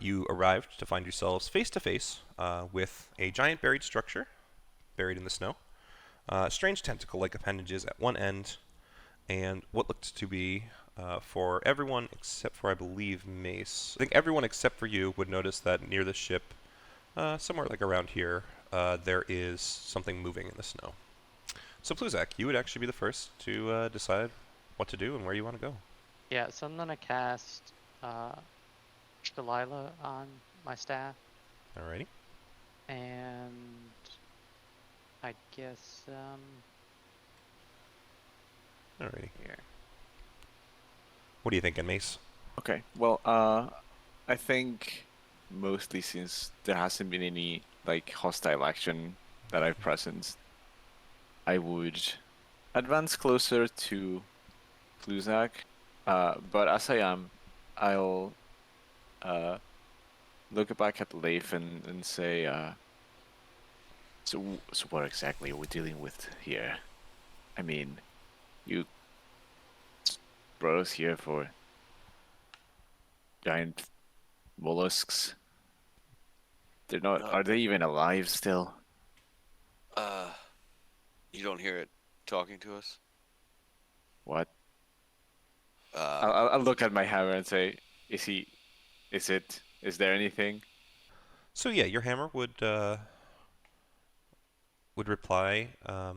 You arrived to find yourselves face to face with a giant buried structure buried in the snow. Strange tentacle-like appendages at one end, and what looked to be for everyone except for, I believe, Mace. I think everyone except for you would notice that near the ship, somewhere like around here, there is something moving in the snow. So, Pluzak, you would actually be the first to decide what to do and where you want to go. Yeah, so I'm gonna cast Delilah on my staff, Alrighty. and I guess Alrighty. here. What are you thinking, Mace? Okay. Well, I think mostly since there hasn't been any like hostile action that I've presenced, I would advance closer to Pluzak. But as I am, I'll look back at Leif and say, so what exactly are we dealing with here? I mean, you brought us here for giant mollusks. They're not. Are they even alive still? Uh, you don't hear it talking to us? What? Uh, I'll look at my hammer and say, is he? Is it? Is there anything? So yeah, your hammer would reply. Yeah,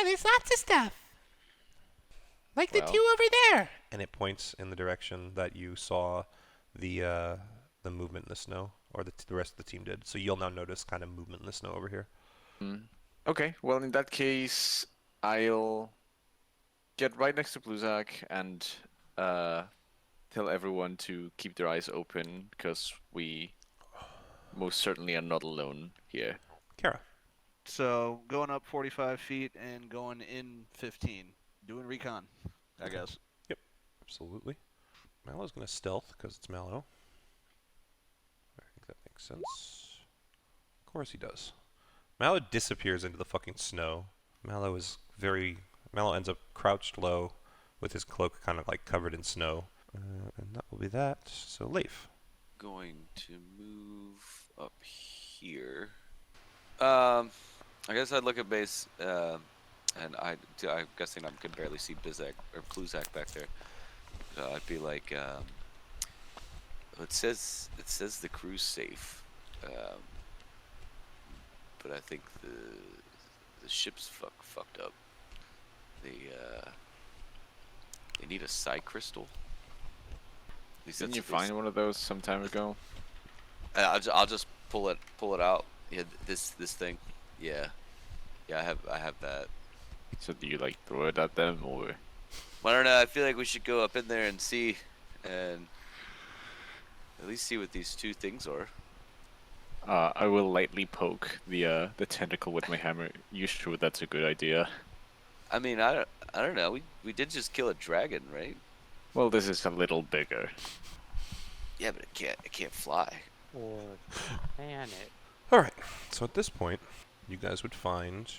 there's lots of stuff. Like the Well. two over there. And it points in the direction that you saw the movement in the snow, or the rest of the team did. So you'll now notice kind of movement in the snow over here. Okay. Well, in that case, I'll get right next to Bluzak and tell everyone to keep their eyes open because we most certainly are not alone here. Kara. So going up 45 feet and going in 15. Doing recon, I guess. Yep, absolutely. Mallow's going to stealth because it's Mallow. I think that makes sense. Of course he does. Mallow disappears into the fucking snow. Mallow ends up crouched low with his cloak kind of like covered in snow. And that will be that. So Leif. going to move up here. I guess I'd look at base, and I'm guessing I can barely see Bizak or Pluzak back there. So I'd be like, it says the crew's safe, but I think the ship's fucked up. They need a psi crystal. At least Didn't that's you what they find one of those some time ago? I'll just pull it out. Yeah, this thing. Yeah, I have that. So do you like throw it at them or? Well, I don't know. I feel like we should go up in there and see, and at least see what these two things are. I will lightly poke the tentacle with my hammer. You sure that's a good idea? I mean, I don't know. We did just kill a dragon, right? Well, this is a little bigger. Yeah, but it can't fly. Or can it? Alright, so at this point, you guys would find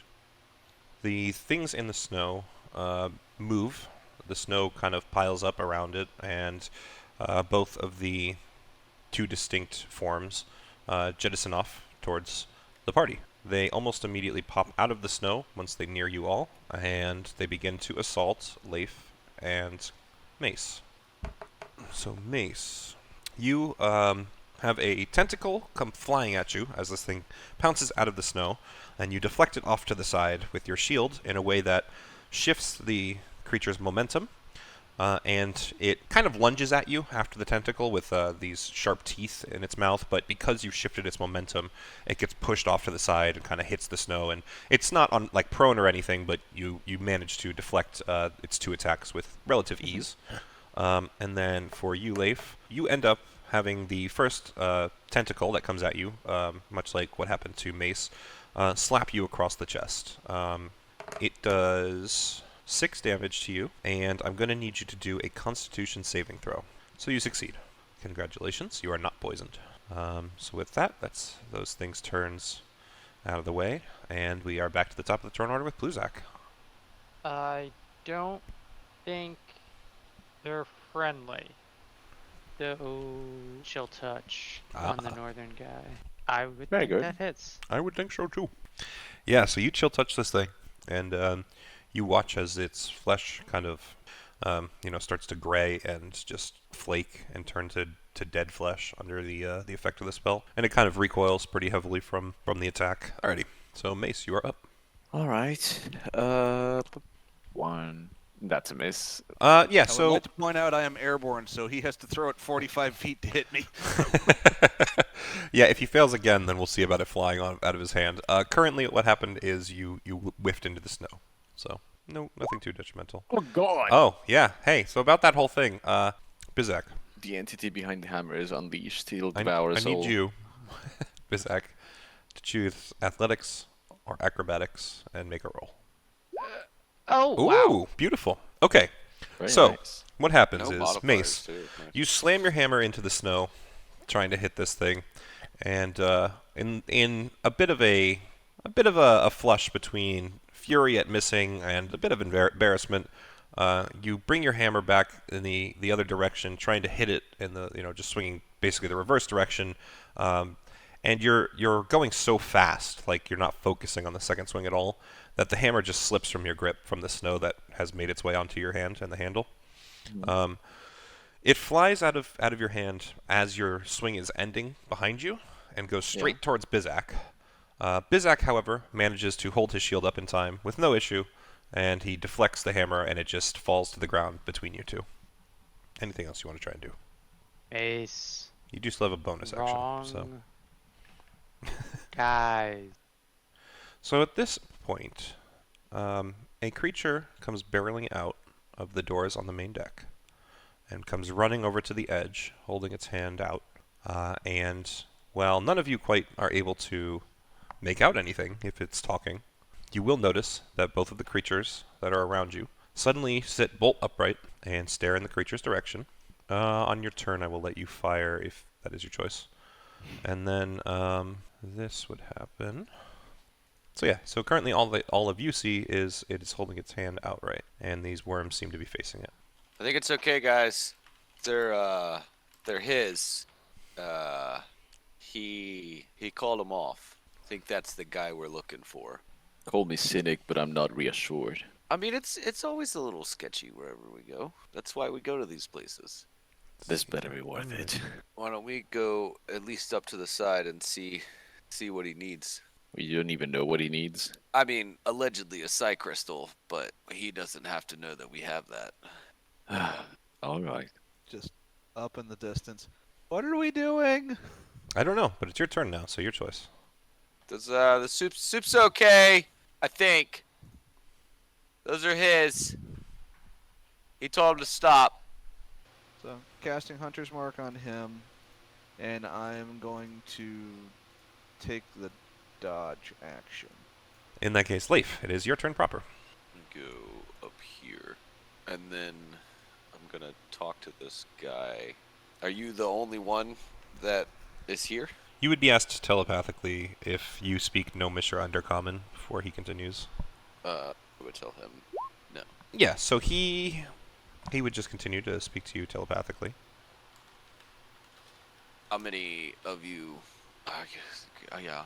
the things in the snow move. The snow kind of piles up around it, and both of the two distinct forms jettison off towards the party. They almost immediately pop out of the snow once they near you all, and they begin to assault Leif and Mace. So Mace, you have a tentacle come flying at you as this thing pounces out of the snow, and you deflect it off to the side with your shield in a way that shifts the creature's momentum, and it kind of lunges at you after the tentacle with these sharp teeth in its mouth, but because you shifted its momentum, it gets pushed off to the side and kind of hits the snow, and it's not on like prone or anything, but you manage to deflect its two attacks with relative ease. And then for you, Leif, you end up having the first tentacle that comes at you, much like what happened to Mace, slap you across the chest. It does 6 damage to you, and I'm going to need you to do a Constitution saving throw. So you succeed. Congratulations, you are not poisoned. So with that, that's those things' turns out of the way, and we are back to the top of the turn order with Pluzak. I don't think they're friendly. So, chill touch on the Ah. northern guy. I would Very think good. that hits. I would think so too. Yeah, so you chill touch this thing, and you watch as its flesh kind of, starts to gray and just flake and turn to dead flesh under the effect of the spell, and it kind of recoils pretty heavily from the attack. Alrighty, so Mace, you are up. All right. 1. That's a miss. Yeah. I would So like to point out I am airborne, so he has to throw it 45 feet to hit me. yeah, if he fails again, then we'll see about it flying out of his hand. Currently, what happened is you whiffed into the snow, so no, nothing too detrimental. Oh God. Oh yeah, hey, so about that whole thing, Bizak, The entity behind the hammer is unleashed. He'll I devour need us all. you, Bizak, to choose athletics or acrobatics and make a roll. Oh, Ooh, wow. beautiful. Okay, Very so nice. what happens No is modifiers, Mace, too. Nice. you slam your hammer into the snow, trying to hit this thing, and in a bit of a flush between fury at missing and a bit of embarrassment, you bring your hammer back in the other direction, trying to hit it in the just swinging basically the reverse direction, and you're going so fast, like you're not focusing on the second swing at all, that the hammer just slips from your grip from the snow that has made its way onto your hand and the handle. It flies out of your hand as your swing is ending behind you and goes straight towards Bizak. Bizak, however, manages to hold his shield up in time with no issue, and he deflects the hammer and it just falls to the ground between you two. Anything else you want to try and do? Ace. You do still have a bonus Wrong. action. Guys. So at this point, a creature comes barreling out of the doors on the main deck and comes running over to the edge, holding its hand out. And while none of you quite are able to make out anything if it's talking, you will notice that both of the creatures that are around you suddenly sit bolt upright and stare in the creature's direction. On your turn, I will let you fire if that is your choice. And then this would happen. So yeah, so currently all of you see is it is holding its hand outright, and these worms seem to be facing it. I think it's okay, guys. They're his. He called him off. I think that's the guy we're looking for. Call me cynic, but I'm not reassured. I mean, it's always a little sketchy wherever we go. That's why we go to these places. This better be worth it. Why don't we go at least up to the side and see what he needs? We don't even know what he needs. I mean, allegedly a psi crystal, but he doesn't have to know that we have that. All right. Just up in the distance. What are we doing? I don't know, but it's your turn now, so your choice. Does the soup's okay? I think. Those are his. He told him to stop. So, casting Hunter's Mark on him, and I'm going to take the dodge action. In that case, Leif, it is your turn proper. Go up here, and then I'm gonna talk to this guy. Are you the only one that is here? You would be asked telepathically if you speak Gnomish or Undercommon before he continues. I would tell him no. Yeah, so he would just continue to speak to you telepathically. How many of you? I guess, yeah.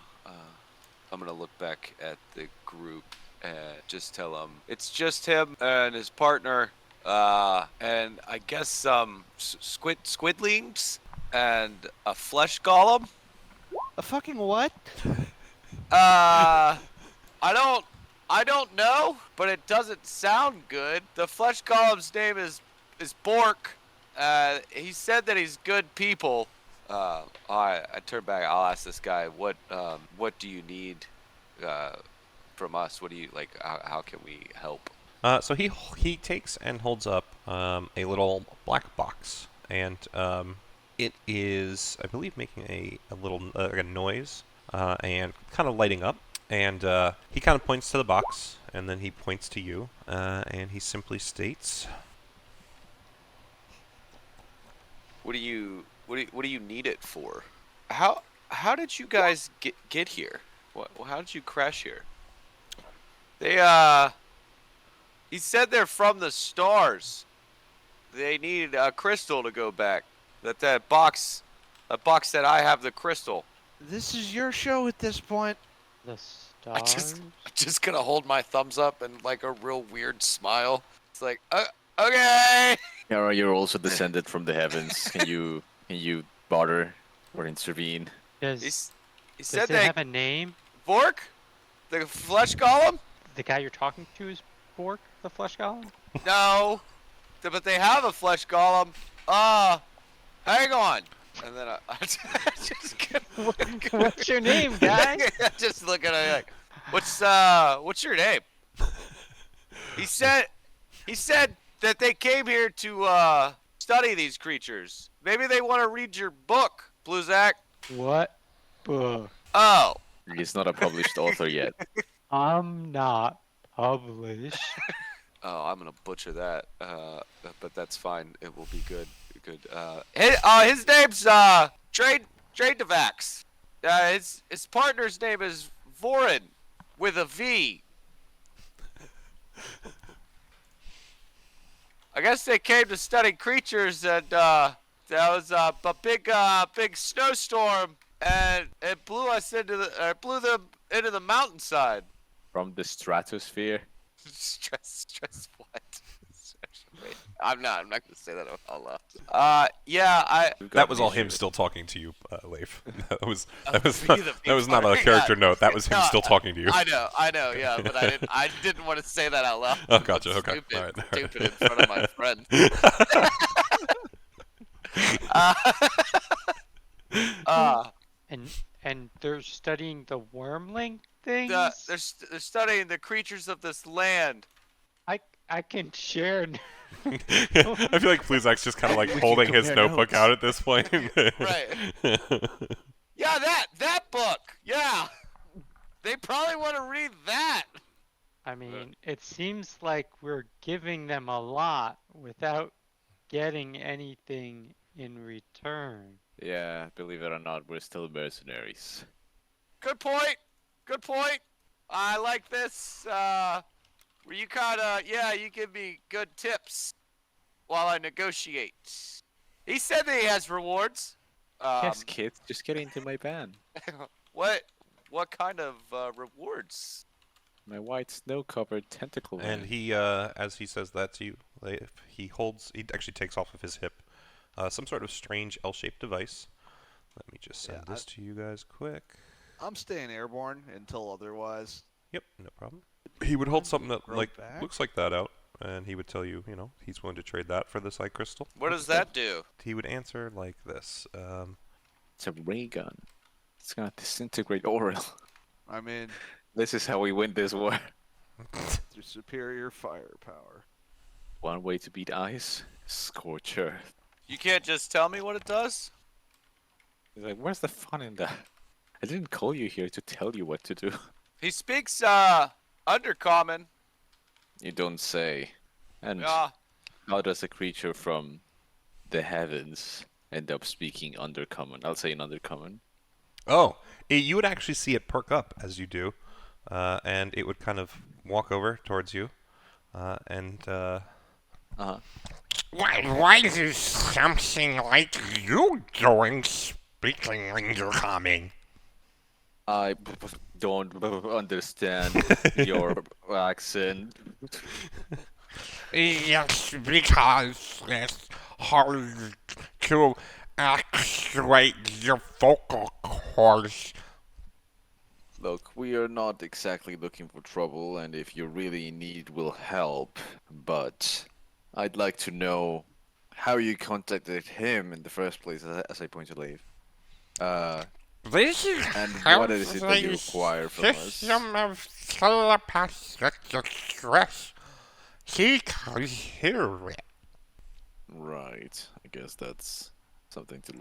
I'm gonna look back at the group and just tell them it's just him and his partner, and I guess some squidlings and a flesh golem. A fucking what? I don't know, but it doesn't sound good. The flesh golem's name is Bork. He said that he's good people. I turn back. I'll ask this guy, what do you need from us? What do you like? How can we help? So he takes and holds up a little black box, and it is, I believe, making a little like a noise and kind of lighting up. And he kind of points to the box, and then he points to you, and he simply states, What do you need it for? How did you guys get here? How did you crash here? He said they're from the stars. They need a crystal to go back. That box that I have the crystal. This is your show at this point. The I'm stars. just gonna hold my thumbs up and like a real weird smile. It's like, okay. Yara, you're also descended from the heavens. Can you bother or intervene? Does He does said it that have a name? Vork, the flesh golem. The guy you're talking to is Bork, the flesh golem? No, but they have a flesh golem. Hang on. And then I just What's your name, guy? just look at it like, what's your name? He said that they came here to study these creatures. Maybe they want to read your book, Bluzak. What book? Oh, He's not a published author yet. I'm not published. oh, I'm gonna butcher that. But that's fine. It will be good. Good. His name's Trade Devax. His partner's name is Vorin, with a V. I guess they came to study creatures, and there was a big snowstorm, and it blew them into the mountainside. From the stratosphere. Stress what? Wait, I'm not gonna say that out loud. Yeah, That was all him still talking to you, Leif. That was be the that was not a part. character Yeah. note. That was him No, still talking to you. I know, yeah, but I didn't want to say that out loud. Oh, gotcha. That's Okay. Stupid, All right. stupid in front of my friend. And they're studying the wormling things? They're studying the creatures of this land. I can share. I feel like Pluzak's just kind of like holding his compare notebook notes. out at this point. Right. Yeah, that book. Yeah. They probably want to read that. I mean, it seems like we're giving them a lot without getting anything in return. Yeah, believe it or not, we're still mercenaries. Good point. Good point. I like this. Where you you give me good tips while I negotiate. He said that he has rewards. Yes, kids, just get into my band. What kind of rewards? My white snow-covered tentacle. And man. he, as he says that to you, Leif, he actually takes off of his hip some sort of strange L-shaped device. Let me just send Yeah, this to you guys quick. I'm staying airborne until otherwise. Yep, no problem. He would hold something that Grow back? looks like that out, and he would tell you, he's willing to trade that for the side crystal. What does that do? He would answer like this. It's a ray gun. It's gonna disintegrate Oral. I mean, This is how we win this war. through superior firepower. One way to beat ice, scorch earth. You can't just tell me what it does? He's like, where's the fun in that? I didn't call you here to tell you what to do. He speaks undercommon. You don't say. And Yeah. how does a creature from the heavens end up speaking undercommon? I'll say an undercommon. Oh, you would actually see it perk up as you do, and it would kind of walk over towards you, and Why is something like you doing speaking undercommon? I don't understand your accent. Yes, because it's hard to actuate your vocal cords. Look, we are not exactly looking for trouble, and if you're really in need, we'll help. But I'd like to know how you contacted him in the first place, as I pointed to Leif. This is And how what is it that you the require from us? system of telepathic distress. He can hear it. Right. I guess that's something to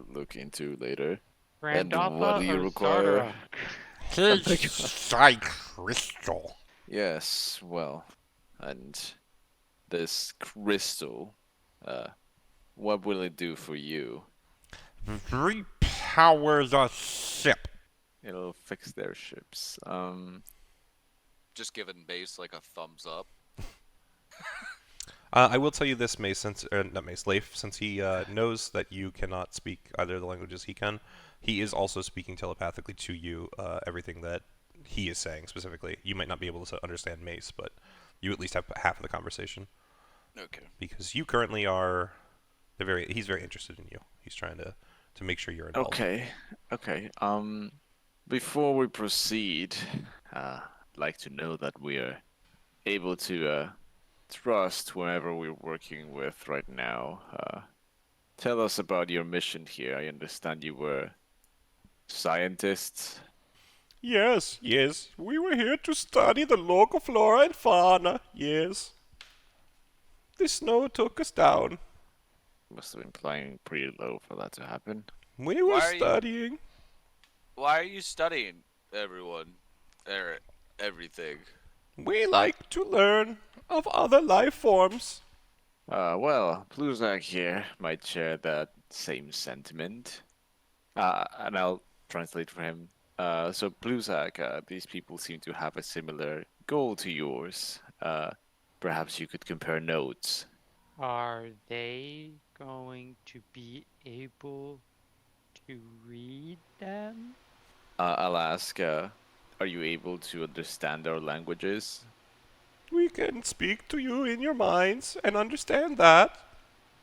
look into later. Randolpha what do you or require? Starter? His side crystal. Yes, well, and this crystal, what will it do for you? Repower the ship. It'll fix their ships. Just giving base like a thumbs up. I will tell you this, Mace, not Mace, Leif, since he knows that you cannot speak either of the languages he can, he is also speaking telepathically to you everything that he is saying specifically. You might not be able to understand Mace, but you at least have half of the conversation. Okay. Because you currently are he's very interested in you. He's trying to make sure you're involved. Okay. Before we proceed, I'd like to know that we are able to trust whoever we're working with right now. Tell us about your mission here. I understand you were scientists. Yes, we were here to study the local flora and fauna, yes. The snow took us down. Must have been flying pretty low for that to happen. We were Why are you- studying. Why are you studying everyone? Everything. We like to learn of other life forms. Well, Pluzak here might share that same sentiment. And I'll translate for him. So Pluzak, these people seem to have a similar goal to yours. Perhaps you could compare notes. Are they going to be able to read them? I'll ask, are you able to understand our languages? We can speak to you in your minds and understand that.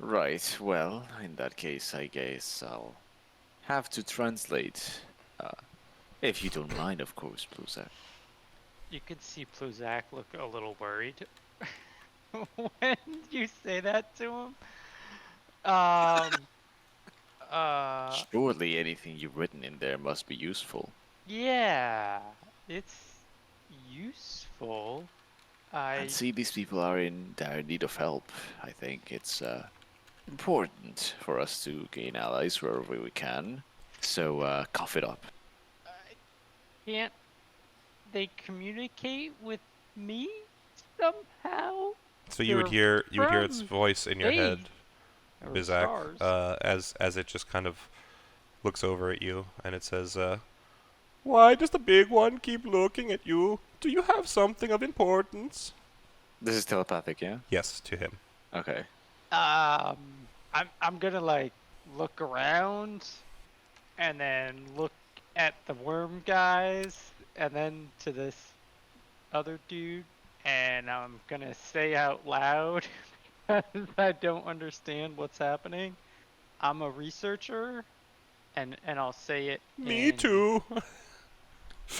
Right, well, in that case, I guess I'll have to translate. If you don't mind, of course, Pluzak. You could see Pluzak look a little worried when you say that to him. Surely anything you've written in there must be useful. Yeah, it's useful. And see, these people are in dire need of help. I think it's important for us to gain allies wherever we can. So, cough it up. Can't they communicate with me somehow? So you would They're hear its from voice in your head, Or Bizak, stars. as it just kind of looks over at you and it says, Why does the big one keep looking at you? Do you have something of importance? This is telepathic, yeah? yes to him. Okay. I'm gonna like look around, and then look at the worm guys, and then to this other dude, and I'm gonna say out loud because I don't understand what's happening. I'm a researcher, and I'll say it. Me in- too.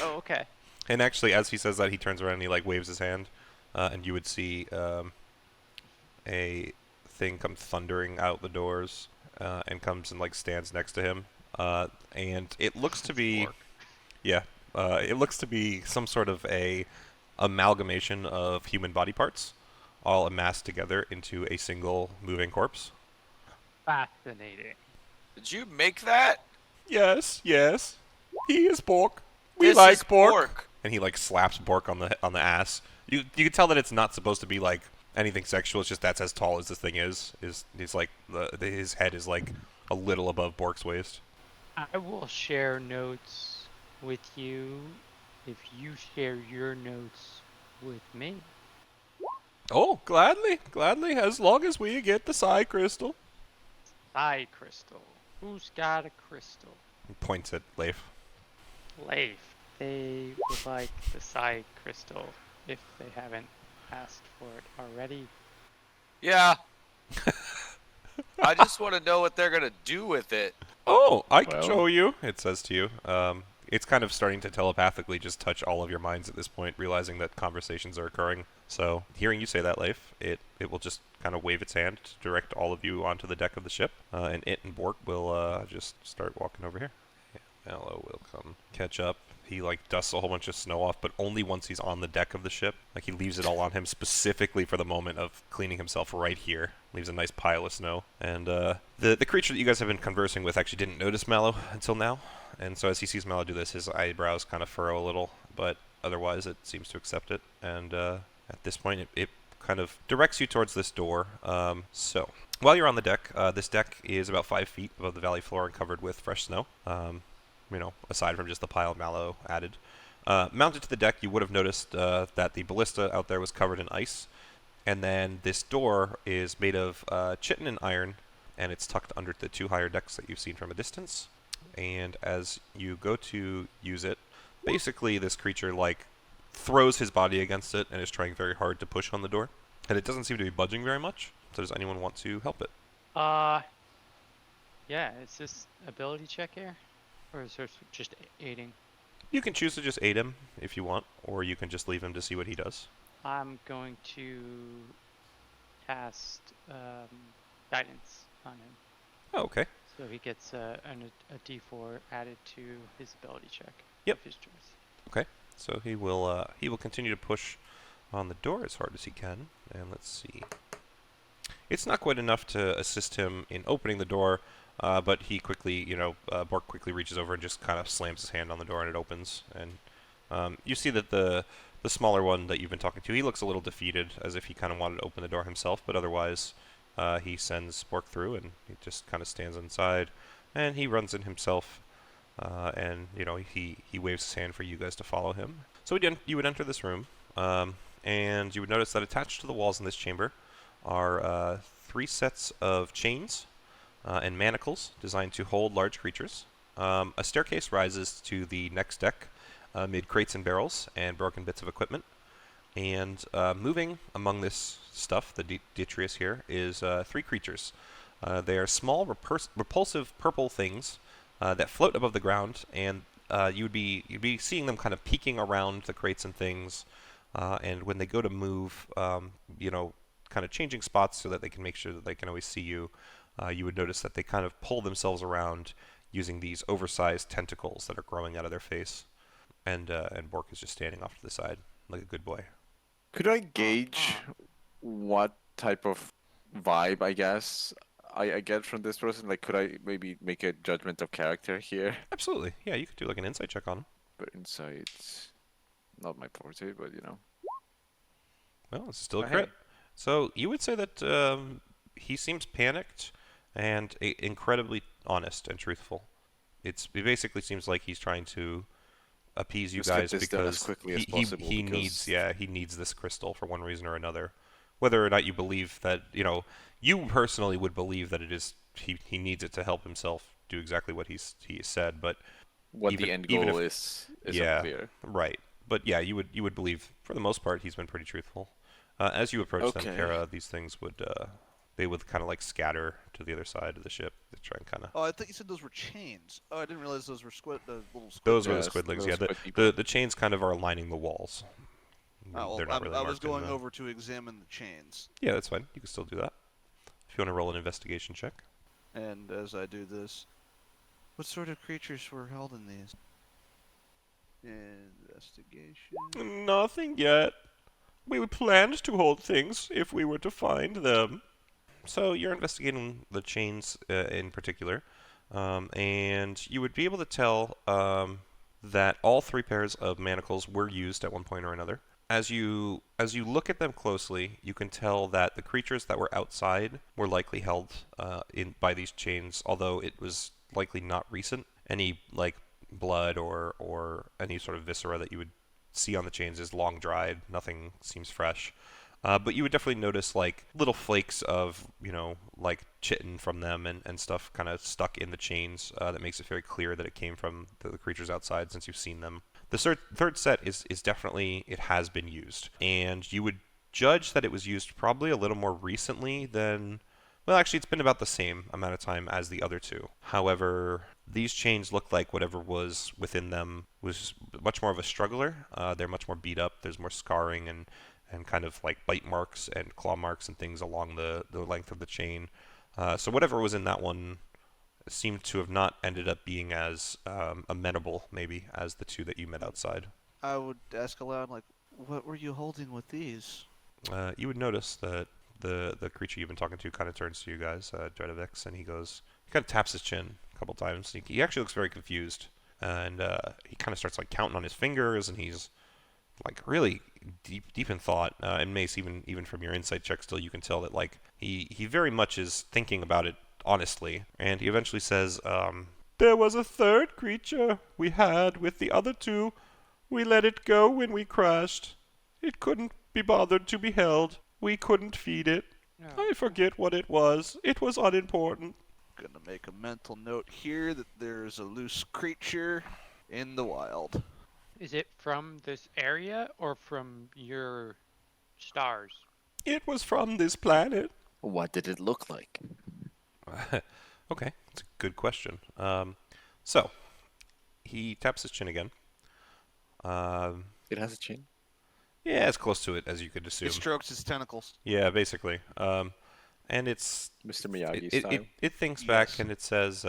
Oh, okay. And actually, as he says that, he turns around and he like waves his hand, and you would see a thing come thundering out the doors, and comes and like stands next to him, and it looks to be, Orc. yeah, it looks to be some sort of a amalgamation of human body parts, all amassed together into a single moving corpse. Fascinating. Did you make that? Yes. He is Bork. We This like is Bork. And he like slaps Bork on the ass. You can tell that it's not supposed to be like anything sexual. It's just that's as tall as this thing is. He's like his head is like a little above Bork's waist. I will share notes with you if you share your notes with me. Oh, gladly, as long as we get the Psi crystal. Psi crystal. Who's got a crystal? He points at Leif. Leif. They would like the Psi crystal if they haven't asked for it already. Yeah. I just want to know what they're gonna do with it. Oh, I can Well. show you. It says to you. It's kind of starting to telepathically just touch all of your minds at this point, realizing that conversations are occurring. So, hearing you say that, Leif, it will just kind of wave its hand to direct all of you onto the deck of the ship, and it and Bork will just start walking over here. Mallow will come catch up. He like dusts a whole bunch of snow off, but only once he's on the deck of the ship. Like he leaves it all on him specifically for the moment of cleaning himself right here. Leaves a nice pile of snow. And the creature that you guys have been conversing with actually didn't notice Mallow until now. And so as he sees Mallow do this, his eyebrows kind of furrow a little, but otherwise it seems to accept it. And at this point, it kind of directs you towards this door. So while you're on the deck, this deck is about 5 feet above the valley floor and covered with fresh snow. Aside from just the pile of mallow added. Mounted to the deck, you would have noticed that the ballista out there was covered in ice. And then this door is made of chitin and iron, and it's tucked under the 2 higher decks that you've seen from a distance. And as you go to use it, basically this creature like throws his body against it and is trying very hard to push on the door. And it doesn't seem to be budging very much. So does anyone want to help it? Yeah, is this ability check here? Or is there just aiding? You can choose to just aid him if you want, or you can just leave him to see what he does. I'm going to cast guidance on him. Oh, okay. So he gets a d4 added to his ability check. Yep. Of his choice. Okay. So he will continue to push on the door as hard as he can. And let's see. It's not quite enough to assist him in opening the door, but he quickly, Bork quickly reaches over and just kind of slams his hand on the door and it opens. And you see that the smaller one that you've been talking to, he looks a little defeated, as if he kind of wanted to open the door himself, but otherwise he sends Bork through and he just kind of stands inside and he runs in himself. And he waves his hand for you guys to follow him. So you would enter this room, and you would notice that attached to the walls in this chamber are 3 sets of chains and manacles designed to hold large creatures. A staircase rises to the next deck amid crates and barrels and broken bits of equipment. And moving among this stuff, the Detrius here, is 3 creatures. They are small, repulsive purple things that float above the ground, and you'd be seeing them kind of peeking around the crates and things, and when they go to move, kind of changing spots so that they can make sure that they can always see you, you would notice that they kind of pull themselves around using these oversized tentacles that are growing out of their face, and Bork is just standing off to the side like a good boy. Could I gauge what type of vibe, I guess, I get from this person? Like, could I maybe make a judgment of character here? Absolutely, yeah. You could do like an insight check on him. But insight's not my forte, but Well, it's still a Hey. crit. So you would say that he seems panicked and incredibly honest and truthful. It basically seems like he's trying to appease you Let's get guys this done as because quickly as he possible, he because- needs this crystal for one reason or another. Whether or not you believe that, you personally would believe that it is he needs it to help himself do exactly what he said, but what even- the end even goal if- is yeah. unclear. right. But yeah, you would believe for the most part he's been pretty truthful. As you approach them, Okay. Kara, these things would kind of like scatter to the other side of the ship. They try and kind of. Oh, I thought you said those were chains. Oh, I didn't realize those were little squid. Those were the Yes, squidlings. those Yeah, squid people. the chains kind of are lining the walls. Oh, They're well, not really I was marked in going the- over to examine the chains, Yeah, that's fine. You can still do that. If you want to roll an investigation check. and as I do this, what sort of creatures were held in these? Investigation. Nothing yet. We planned to hold things if we were to find them. So you're investigating the chains in particular, and you would be able to tell that all 3 pairs of manacles were used at one point or another. As you look at them closely, you can tell that the creatures that were outside were likely held by these chains, although it was likely not recent. Any like blood or any sort of viscera that you would see on the chains is long dried. Nothing seems fresh. But you would definitely notice like little flakes of, like chitin from them and stuff kind of stuck in the chains that makes it very clear that it came from the creatures outside since you've seen them. The third set is definitely, it has been used. And you would judge that it was used probably a little more recently than, well, actually it's been about the same amount of time as the other 2. However, these chains look like whatever was within them was much more of a struggler. They're much more beat up. There's more scarring and kind of like bite marks and claw marks and things along the length of the chain. So whatever was in that one seemed to have not ended up being as amenable, maybe, as the 2 that you met outside. I would ask aloud, like, what were you holding with these? You would notice that the creature you've been talking to kind of turns to you guys, Dredovix, and he kind of taps his chin a couple times. He actually looks very confused, and he kind of starts like counting on his fingers, and he's like really deep in thought. And Mace, even from your insight check, still you can tell that like he very much is thinking about it honestly. And he eventually says, There was a third creature we had with the other 2. We let it go when we crashed. It couldn't be bothered to be held. we couldn't feed it. No. I forget what it was. It was unimportant. Gonna make a mental note here that there's a loose creature in the wild. Is it from this area or from your stars? It was from this planet. What did it look like? Okay, that's a good question. So, he taps his chin again. It has a chin. Yeah, as close to it as you could assume. It strokes its tentacles. Yeah, basically. And Mr. Miyagi it, style. it thinks back Yes. and it says,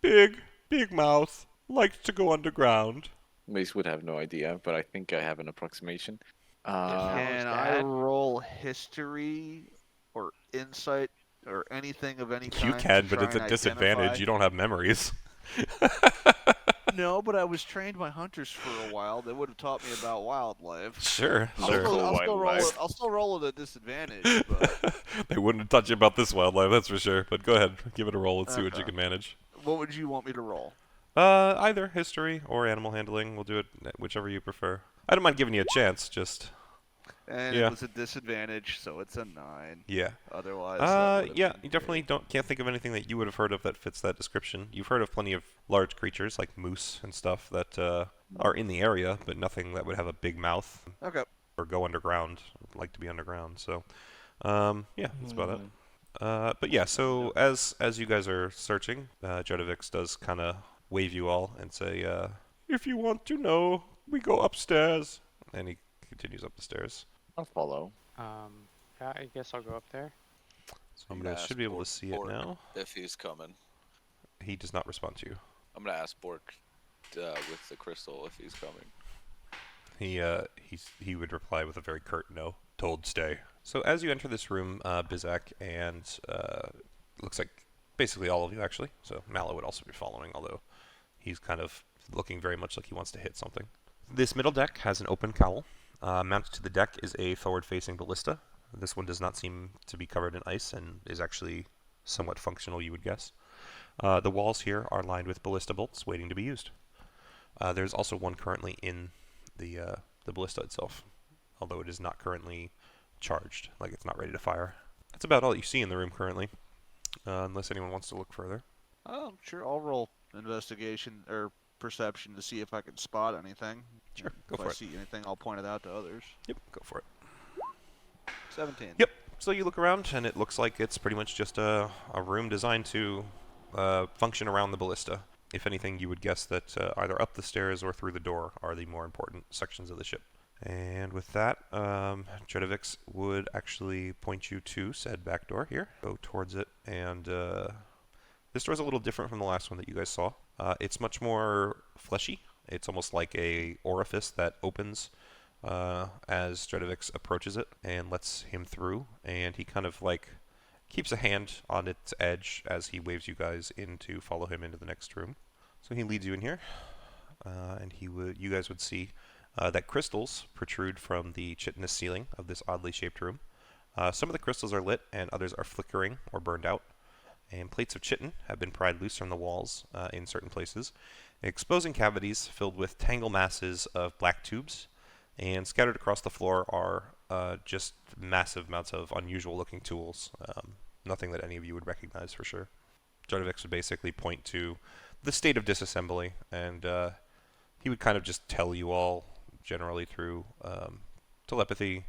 Big mouth. Likes to go underground. Mace would have no idea, but I think I have an approximation. How is Can I that? roll history or insight or anything of any kind? you can, to but try it's a and disadvantage. identify? You don't have memories. No, but I was trained by hunters for a while. They would have taught me about wildlife. Sure, I'll sure. still roll it. wildlife. I'll still roll it at disadvantage, but They wouldn't have taught you about this wildlife, that's for sure. But go ahead, give it a roll. Let's see what you Okay. can manage. what would you want me to roll? Either history or animal handling. We'll do it whichever you prefer. I don't mind giving you a chance. Just And Yeah. it was a disadvantage, so it's a 9. yeah. Otherwise, that would've Yeah. been You definitely can't think of anything that you would have heard of that fits that description. You've heard of plenty of large creatures like moose and stuff that are in the area, but nothing that would have a big mouth great. Okay. or go underground. Like to be underground. So, yeah, that's about it. But yeah, so as you guys are searching, Jedovix does kind of wave you all and say, If you want to know, we go upstairs. and he continues up the stairs. I'll follow. Yeah, I guess I'll go up there. So I'm you gonna guys ask should be able to Bork- see it Bork now. if he's coming. He does not respond to you. I'm gonna ask Bork with the crystal if he's coming. He would reply with a very curt no. Told stay. So as you enter this room, Bizak and looks like basically all of you actually. So Mallow would also be following, although he's kind of looking very much like he wants to hit something. This middle deck has an open cowl. Mounted to the deck is a forward-facing ballista. This one does not seem to be covered in ice and is actually somewhat functional, you would guess. The walls here are lined with ballista bolts waiting to be used. There's also one currently in the ballista itself, although it is not currently charged, like it's not ready to fire. That's about all you see in the room currently, unless anyone wants to look further. Oh, sure. I'll roll investigation or perception to see if I can spot anything. Sure, go If for I it. see anything, I'll point it out to others. Yep, go for it. 17. Yep. So you look around, and it looks like it's pretty much just a room designed to function around the ballista. If anything, you would guess that either up the stairs or through the door are the more important sections of the ship. And with that, Jedovix would actually point you to said back door here. Go towards it, and this door is a little different from the last one that you guys saw. It's much more fleshy. It's almost like a orifice that opens as Jedovix approaches it and lets him through, and he kind of like keeps a hand on its edge as he waves you guys in to follow him into the next room. So he leads you in here, and you guys would see that crystals protrude from the chitinous ceiling of this oddly shaped room. Some of the crystals are lit, and others are flickering or burned out. And plates of chitin have been pried loose from the walls in certain places, exposing cavities filled with tangle masses of black tubes. And scattered across the floor are just massive amounts of unusual-looking tools. Nothing that any of you would recognize for sure. Jedovix would basically point to the state of disassembly, and he would kind of just tell you all, generally through telepathy,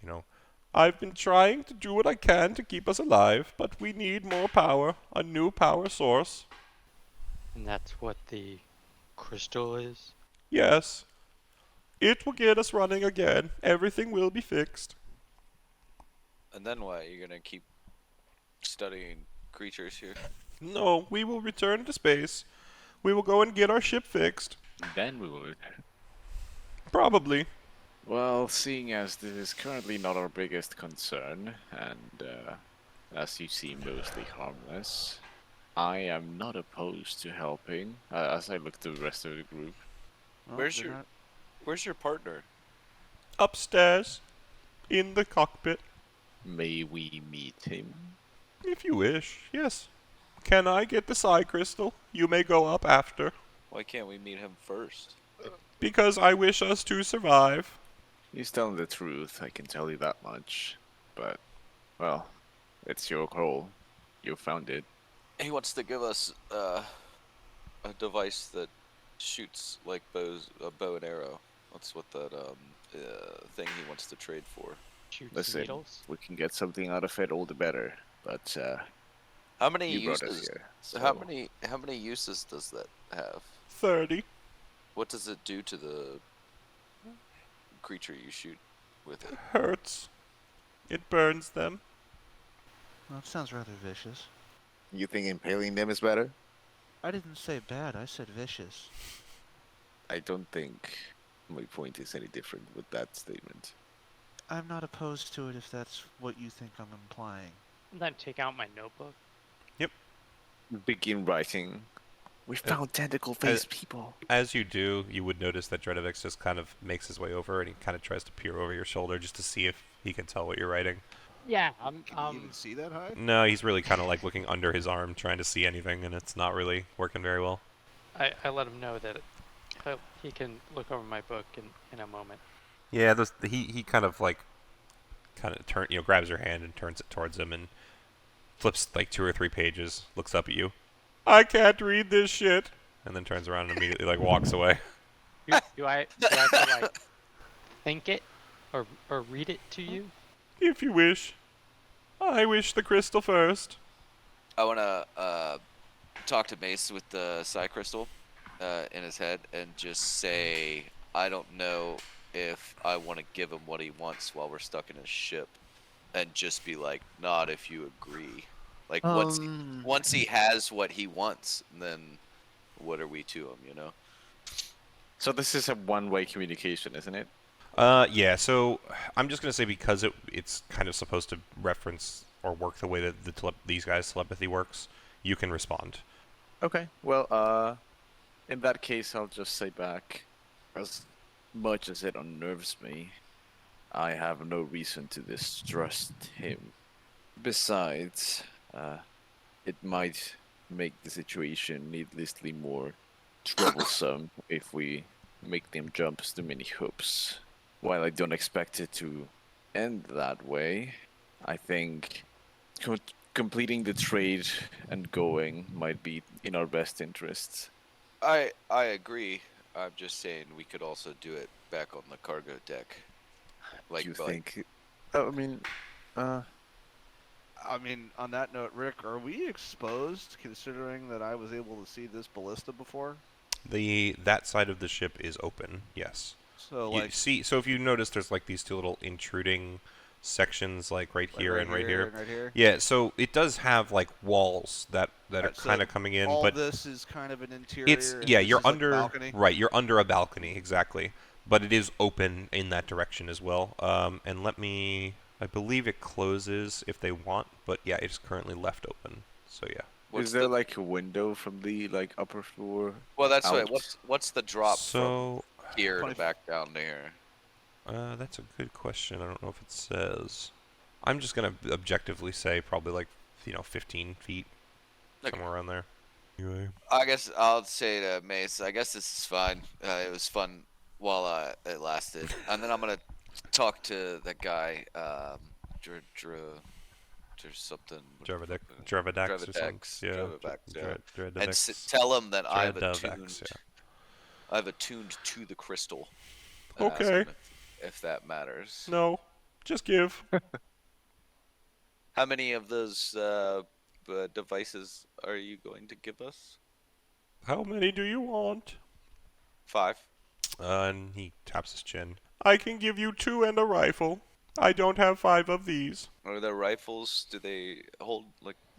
you know, I've been trying to do what I can to keep us alive, but we need more power, a new power source. And that's what the crystal is? Yes. It will get us running again. Everything will be fixed. And then what? You're gonna keep studying creatures here? No, we will return to space. We will go and get our ship fixed. Then we will. Probably. Well, seeing as this is currently not our biggest concern, and as you seem mostly harmless, I am not opposed to helping, as I look to the rest of the group. Well, Where's they're your- not- Where's your partner? Upstairs. In the cockpit. May we meet him? If you wish, yes. Can I get the psi crystal? You may go up after. Why can't we meet him first? Because I wish us to survive. He's telling the truth, I can tell you that much. but well, it's your call. You found it. He wants to give us a device that shoots like a bow and arrow. That's what that thing he wants to trade for. Shoots Listen, needles. we can get something out of it, all the better. But How many you brought us uses? here. How So many uses does that have? 30. What does it do to the creature you shoot with it? Hurts. It burns them. Well, that sounds rather vicious. you think impaling them is better? I didn't say bad, I said vicious. I don't think my point is any different with that statement. I'm not opposed to it if that's what you think I'm implying. Then take out my notebook. Begin writing. We found tentacle-faced people. As you do, you would notice that Dredovic just kind of makes his way over and he kind of tries to peer over your shoulder just to see if he can tell what you're writing. Yeah, Can you even see that high? No, he's really kind of like looking under his arm trying to see anything, and it's not really working very well. I let him know that he can look over my book in a moment. Yeah, he kind of grabs your hand and turns it towards him and flips like 2 or 3 pages, looks up at you, I can't read this shit. and then turns around and immediately like walks away. Do I have to like think it or read it to you? If you wish. I wish the crystal first. I want to talk to Mace with the psi crystal in his head and just say, I don't know if I want to give him what he wants while we're stuck in his ship, and just be like, not if you agree. Like once he has what he wants, then what are we to him, you know? So this is a one-way communication, isn't it? Yeah, so I'm just going to say because it's kind of supposed to reference or work the way that these guys' telepathy works, you can respond. Okay. Well, in that case, I'll just say back, as much as it unnerves me, I have no reason to distrust him. Besides, it might make the situation needlessly more troublesome if we make them jump too many hoops. While I don't expect it to end that way, I think completing the trade and going might be in our best interests. I agree. I'm just saying we could also do it back on the cargo deck. Like, Do you like think? I mean, I mean, on that note, Rick, are we exposed considering that I was able to see this ballista before? That side of the ship is open, yes. So, You like, see, so if you notice, there's like these 2 little intruding sections, like right here and right here. and right here. Yeah, so it does have like walls that are Right, so kind of coming in, all but this is kind of an interior. it's and yeah, this you're is like a under balcony. right, you're under a balcony exactly, but it is open in that direction as well. And I believe it closes if they want, but yeah, it's currently left open. So yeah. is there like a window from the like upper floor? Well, that's out? right. What's the drop So from here to 20 back down there? that's a good question. I don't know if it says. I'm just gonna objectively say probably like 15 feet, Okay. somewhere around there. Anyway. I guess I'll say to Mace, I guess this is fine. It was fun while it lasted. And then I'm going to talk to that guy, something. Drevidax or something. Drevidax. Yeah. Drevidax, yeah. And Drevidax. tell him that Drevidax, yeah. I've attuned to the crystal. Okay. Ask him if that matters. No. Just give. How many of those devices are you going to give us? How many do you want? 5. And he taps his chin. I can give you 2 and a rifle. I don't have 5 of these. Are their rifles? Do they hold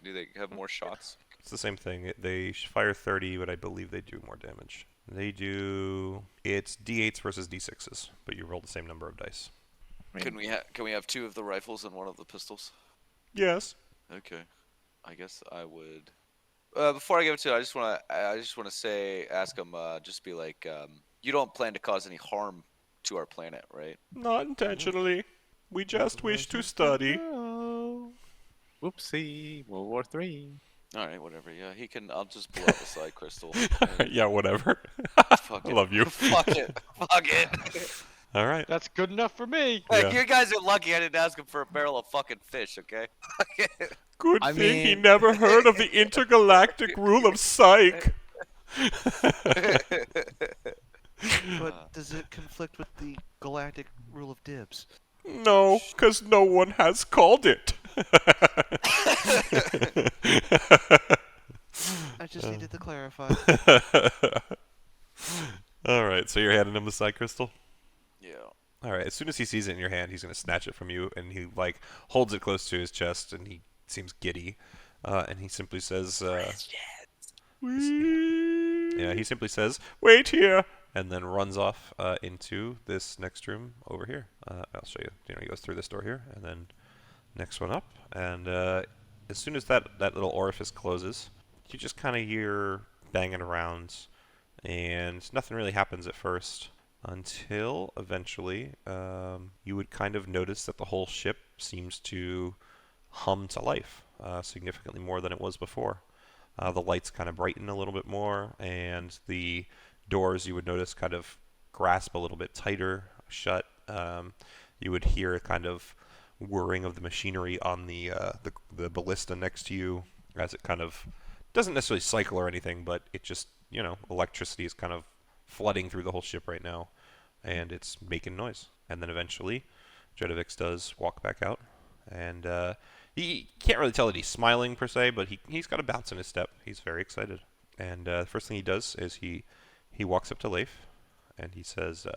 Do they have more shots? It's the same thing. They fire 30, but I believe they do more damage. They do. It's D8s versus D6s, but you roll the same number of dice. Can we have 2 of the rifles and 1 of the pistols? Yes. Okay. I guess I would. Before I give it to you, I just want to ask him. Just be like, you don't plan to cause any harm to our planet, right? Not intentionally. We just wish to study. Whoopsie, World War III. All right, whatever. Yeah, he can. I'll just blow up the side crystal. Yeah, whatever. Fuck I it. love you. Fuck it. Fuck it. All right. That's good enough for me. Yeah. You guys are lucky I didn't ask him for a barrel of fucking fish, okay? Good I thing he mean- never heard of the intergalactic rule of psych. But does it conflict with the galactic rule of dibs? No, because no one has called it. I just needed to clarify. All right, so you're handing him the side crystal? Yeah. All right, as soon as he sees it in your hand, he's going to snatch it from you, and he, like, holds it close to his chest, and he seems giddy. And he simply says, yeah, he simply says, "Wait here," and then runs off into this next room over here. I'll show you. You know, he goes through this door here, and then next one up. And as soon as that little orifice closes, you just kind of hear banging around, and nothing really happens at first until eventually you would kind of notice that the whole ship seems to hum to life significantly more than it was before. The lights kind of brighten a little bit more, and the doors you would notice kind of grasp a little bit tighter shut. You would hear kind of whirring of the machinery on the ballista next to you as it kind of doesn't necessarily cycle or anything, but it just, you know, electricity is kind of flooding through the whole ship right now, and it's making noise. And then eventually, Jedovix does walk back out, and he can't really tell that he's smiling per se, but he's got a bounce in his step. He's very excited. And the first thing he does is he walks up to Leif, and he says,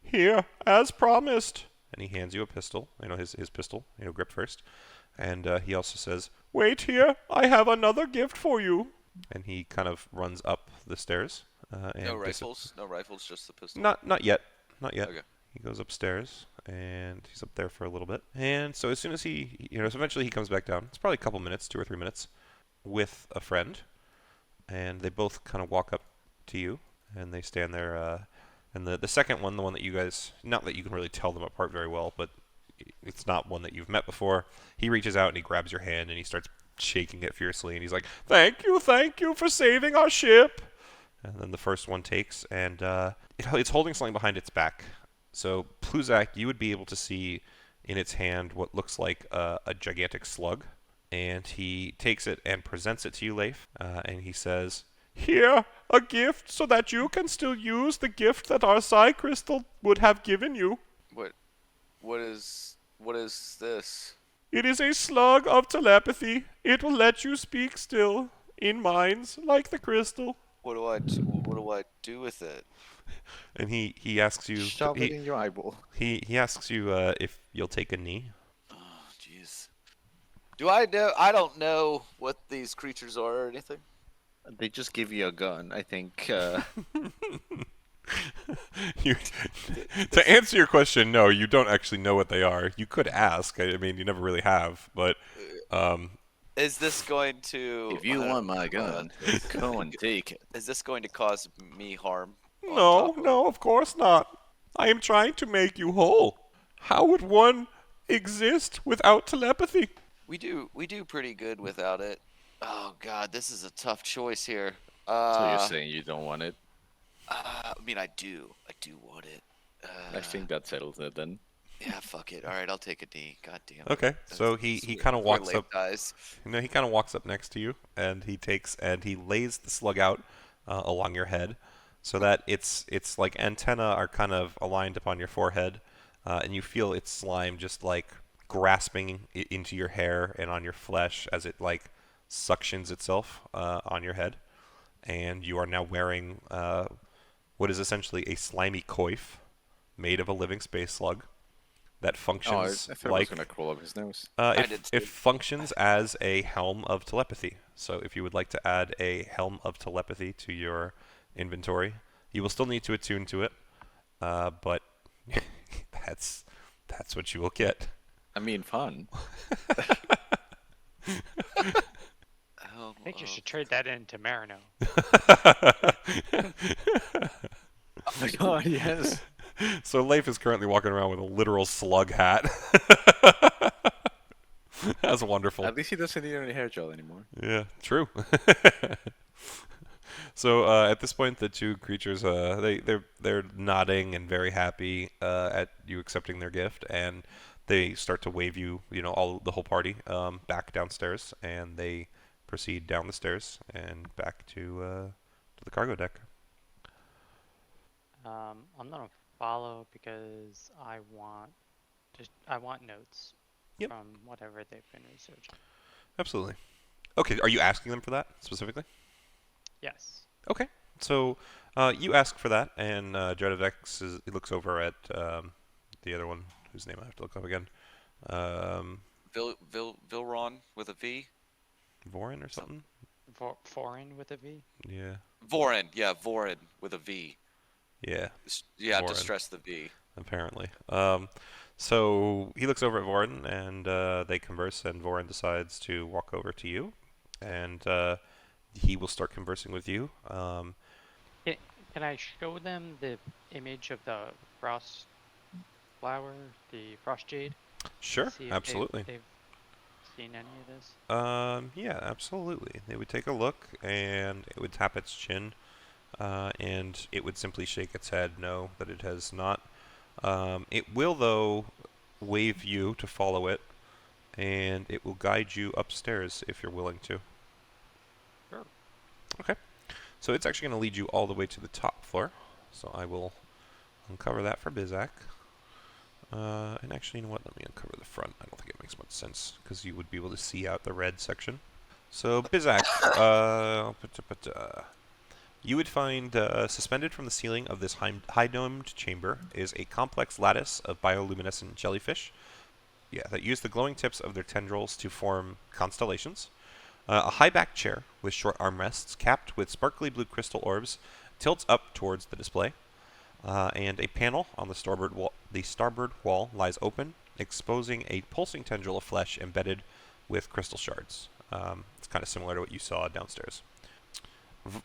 Here, as promised. and he hands you a pistol, you know, his pistol, you know, grip first. And he also says, Wait here, I have another gift for you. and he kind of runs up the stairs. And No rifles? No rifles, just the pistol? Not yet. Not yet. Okay. He goes upstairs, and he's up there for a little bit. And so as soon as he, you know, so eventually he comes back down. It's probably a couple minutes, 2 or 3 minutes, with a friend. And they both kind of walk up to you, and they stand there. And the second one, the one that you guys, not that you can really tell them apart very well, but it's not one that you've met before. He reaches out and he grabs your hand and he starts shaking it fiercely, and he's like, Thank you for saving our ship. and then the first one takes, and it's holding something behind its back. So, Pluzak, you would be able to see in its hand what looks like a gigantic slug. And he takes it and presents it to you, Leif. And he says, Here, a gift so that you can still use the gift that our psi crystal would have given you. What is this? It is a slug of telepathy. It will let you speak still, in minds, like the crystal. What do I do with it? and he asks you, Shove it in your eyeball. he asks you if you'll take a knee. Oh, jeez. Do I know? I don't know what these creatures are or anything. They just give you a gun. I think. You, to answer your question, no, you don't actually know what they are. You could ask. I mean, you never really have, but Is this going to? If you I want don't- my gun, go and take it. Is this going to cause me harm? on No, top of- no, of course not. I am trying to make you whole. How would one exist without telepathy? We do pretty good without it. Oh God, this is a tough choice here. So you're saying you don't want it? I mean, I do want it. I think that settles it then. Yeah, fuck it. All right, I'll take a knee. God damn. it. okay. So That's he sweet. kind of Poor walks Leif up. Dies. No, he kind of walks up next to you, and he lays the slug out along your head, so that its like antenna are kind of aligned upon your forehead, and you feel its slime just like grasping into your hair and on your flesh as it like suctions itself on your head, and you are now wearing what is essentially a slimy coif made of a living space slug that Oh, I functions thought it was like gonna crawl up his nose. did it too. functions as a helm of telepathy. So if you would like to add a helm of telepathy to your inventory, you will still need to attune to it, but that's what you will get. I mean, fun. Oh, I think you should trade that into Marino. Oh my god, yes. So Leif is currently walking around with a literal slug hat. That's wonderful. At least he doesn't need any hair gel anymore. Yeah, true. So at this point, the two creatures they're nodding and very happy at you accepting their gift, and they start to wave you, all the whole party back downstairs, and they proceed down the stairs and back to the cargo deck. I'm gonna follow because I want notes Yep. from whatever they've been researching. Absolutely. Okay, are you asking them for that specifically? Yes. Okay, so you ask for that, and Dredadex looks over at the other one, whose name I have to look up again. Vilron with a V. Vorin or something? Foreign with a V. Yeah. Vorin, yeah, Vorin with a V. Yeah, You have to Vorin. stress the V. Apparently. So he looks over at Vorin, and they converse, and Vorin decides to walk over to you, and he will start conversing with you. Can I show them the image of the frost flower, the frost jade? Sure, See if absolutely. They've seen any of this. Yeah, absolutely. They would take a look, and it would tap its chin, and it would simply shake its head no, that it has not. It will, though, wave you to follow it, and it will guide you upstairs if you're willing to. Sure. Okay. So it's actually going to lead you all the way to the top floor. So I will uncover that for Bizak. And actually, you know what? Let me uncover the front. I don't think it makes much sense, because you would be able to see out the red section. So Bizak, you would find suspended from the ceiling of this high-domed chamber is a complex lattice of bioluminescent jellyfish. Yeah, that use the glowing tips of their tendrils to form constellations. A high-backed chair with short armrests capped with sparkly blue crystal orbs tilts up towards the display. And a panel on the starboard wall lies open, exposing a pulsing tendril of flesh embedded with crystal shards. It's kind of similar to what you saw downstairs.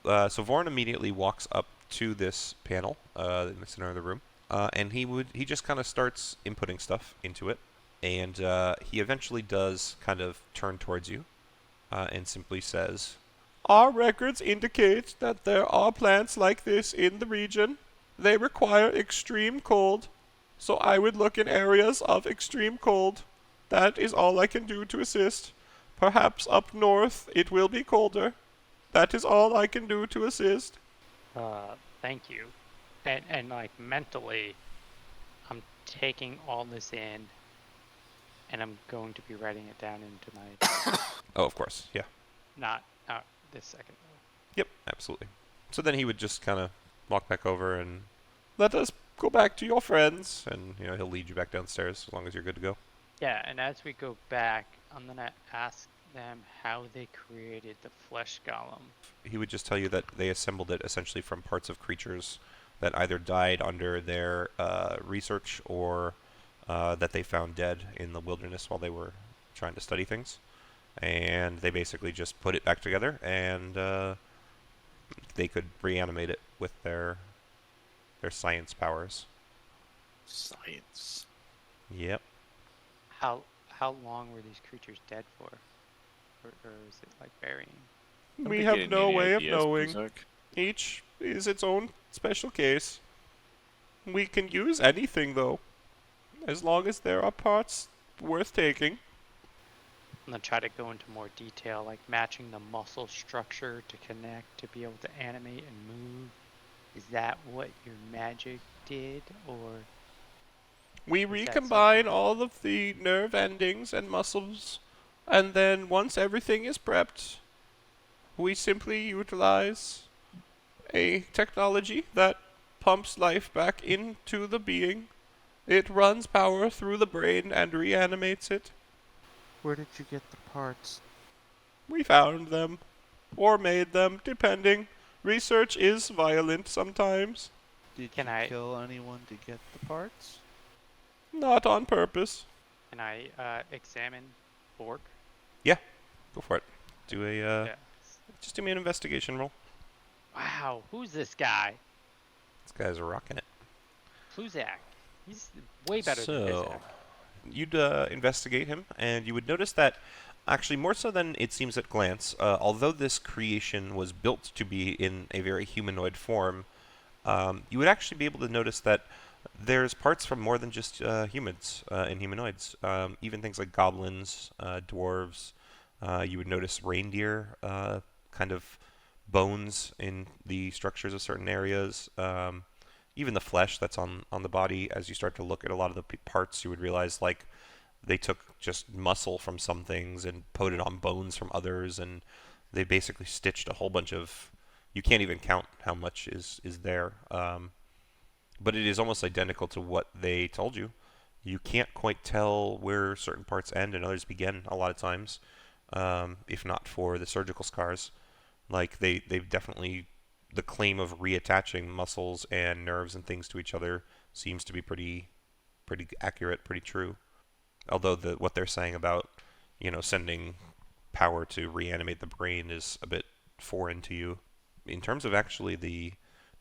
So Vorn immediately walks up to this panel in the center of the room, and he just kind of starts inputting stuff into it, and he eventually does kind of turn towards you, and simply says, Our records indicate that there are plants like this in the region. They require extreme cold, so I would look in areas of extreme cold. That is all I can do to assist. Perhaps up north it will be colder. That is all I can do to assist. Thank you. And like mentally, I'm taking all this in, and I'm going to be writing it down into my. oh, of course, yeah. Not this second. Yep, absolutely. So then he would just kind of walk back over and Let us go back to your friends. and he'll lead you back downstairs as long as you're good to go. Yeah, and as we go back, I'm gonna ask them how they created the flesh golem. He would just tell you that they assembled it essentially from parts of creatures that either died under their research or that they found dead in the wilderness while they were trying to study things. And they basically just put it back together, and they could reanimate it with their science powers. Science. Yep. How long were these creatures dead for? Or is it like burying? Don't We be have getting no any way of ideas, knowing. Berserk. Each is its own special case. We can use anything, though, as long as there are parts worth taking. I'm gonna try to go into more detail, like matching the muscle structure to connect to be able to animate and move. Is that what your magic did, or We Is that recombine something- all of the nerve endings and muscles, and then once everything is prepped, we simply utilize a technology that pumps life back into the being. It runs power through the brain and reanimates it. Where did you get the parts? We found them, or made them, depending. Research is violent sometimes. Did Can you I- kill anyone to get the parts? Not on purpose. can I examine Bork? Go for it. Do a Yeah. just do me an investigation roll. Wow, who's this guy? This guy's rocking it. Pluzak. He's way better than So, Bizak. you'd investigate him, and you would notice that Actually, more so than it seems at glance. Although this creation was built to be in a very humanoid form, you would actually be able to notice that there's parts from more than just humans and humanoids. Even things like goblins, dwarves. You would notice reindeer, kind of bones in the structures of certain areas. Even the flesh that's on the body. As you start to look at a lot of the parts, you would realize like they took just muscle from some things and put it on bones from others, and they basically stitched a whole bunch of. You can't even count how much is there. But it is almost identical to what they told you. You can't quite tell where certain parts end and others begin a lot of times, if not for the surgical scars. Like they've definitely the claim of reattaching muscles and nerves and things to each other seems to be pretty accurate, pretty true. Although what they're saying about sending power to reanimate the brain is a bit foreign to you. In terms of actually the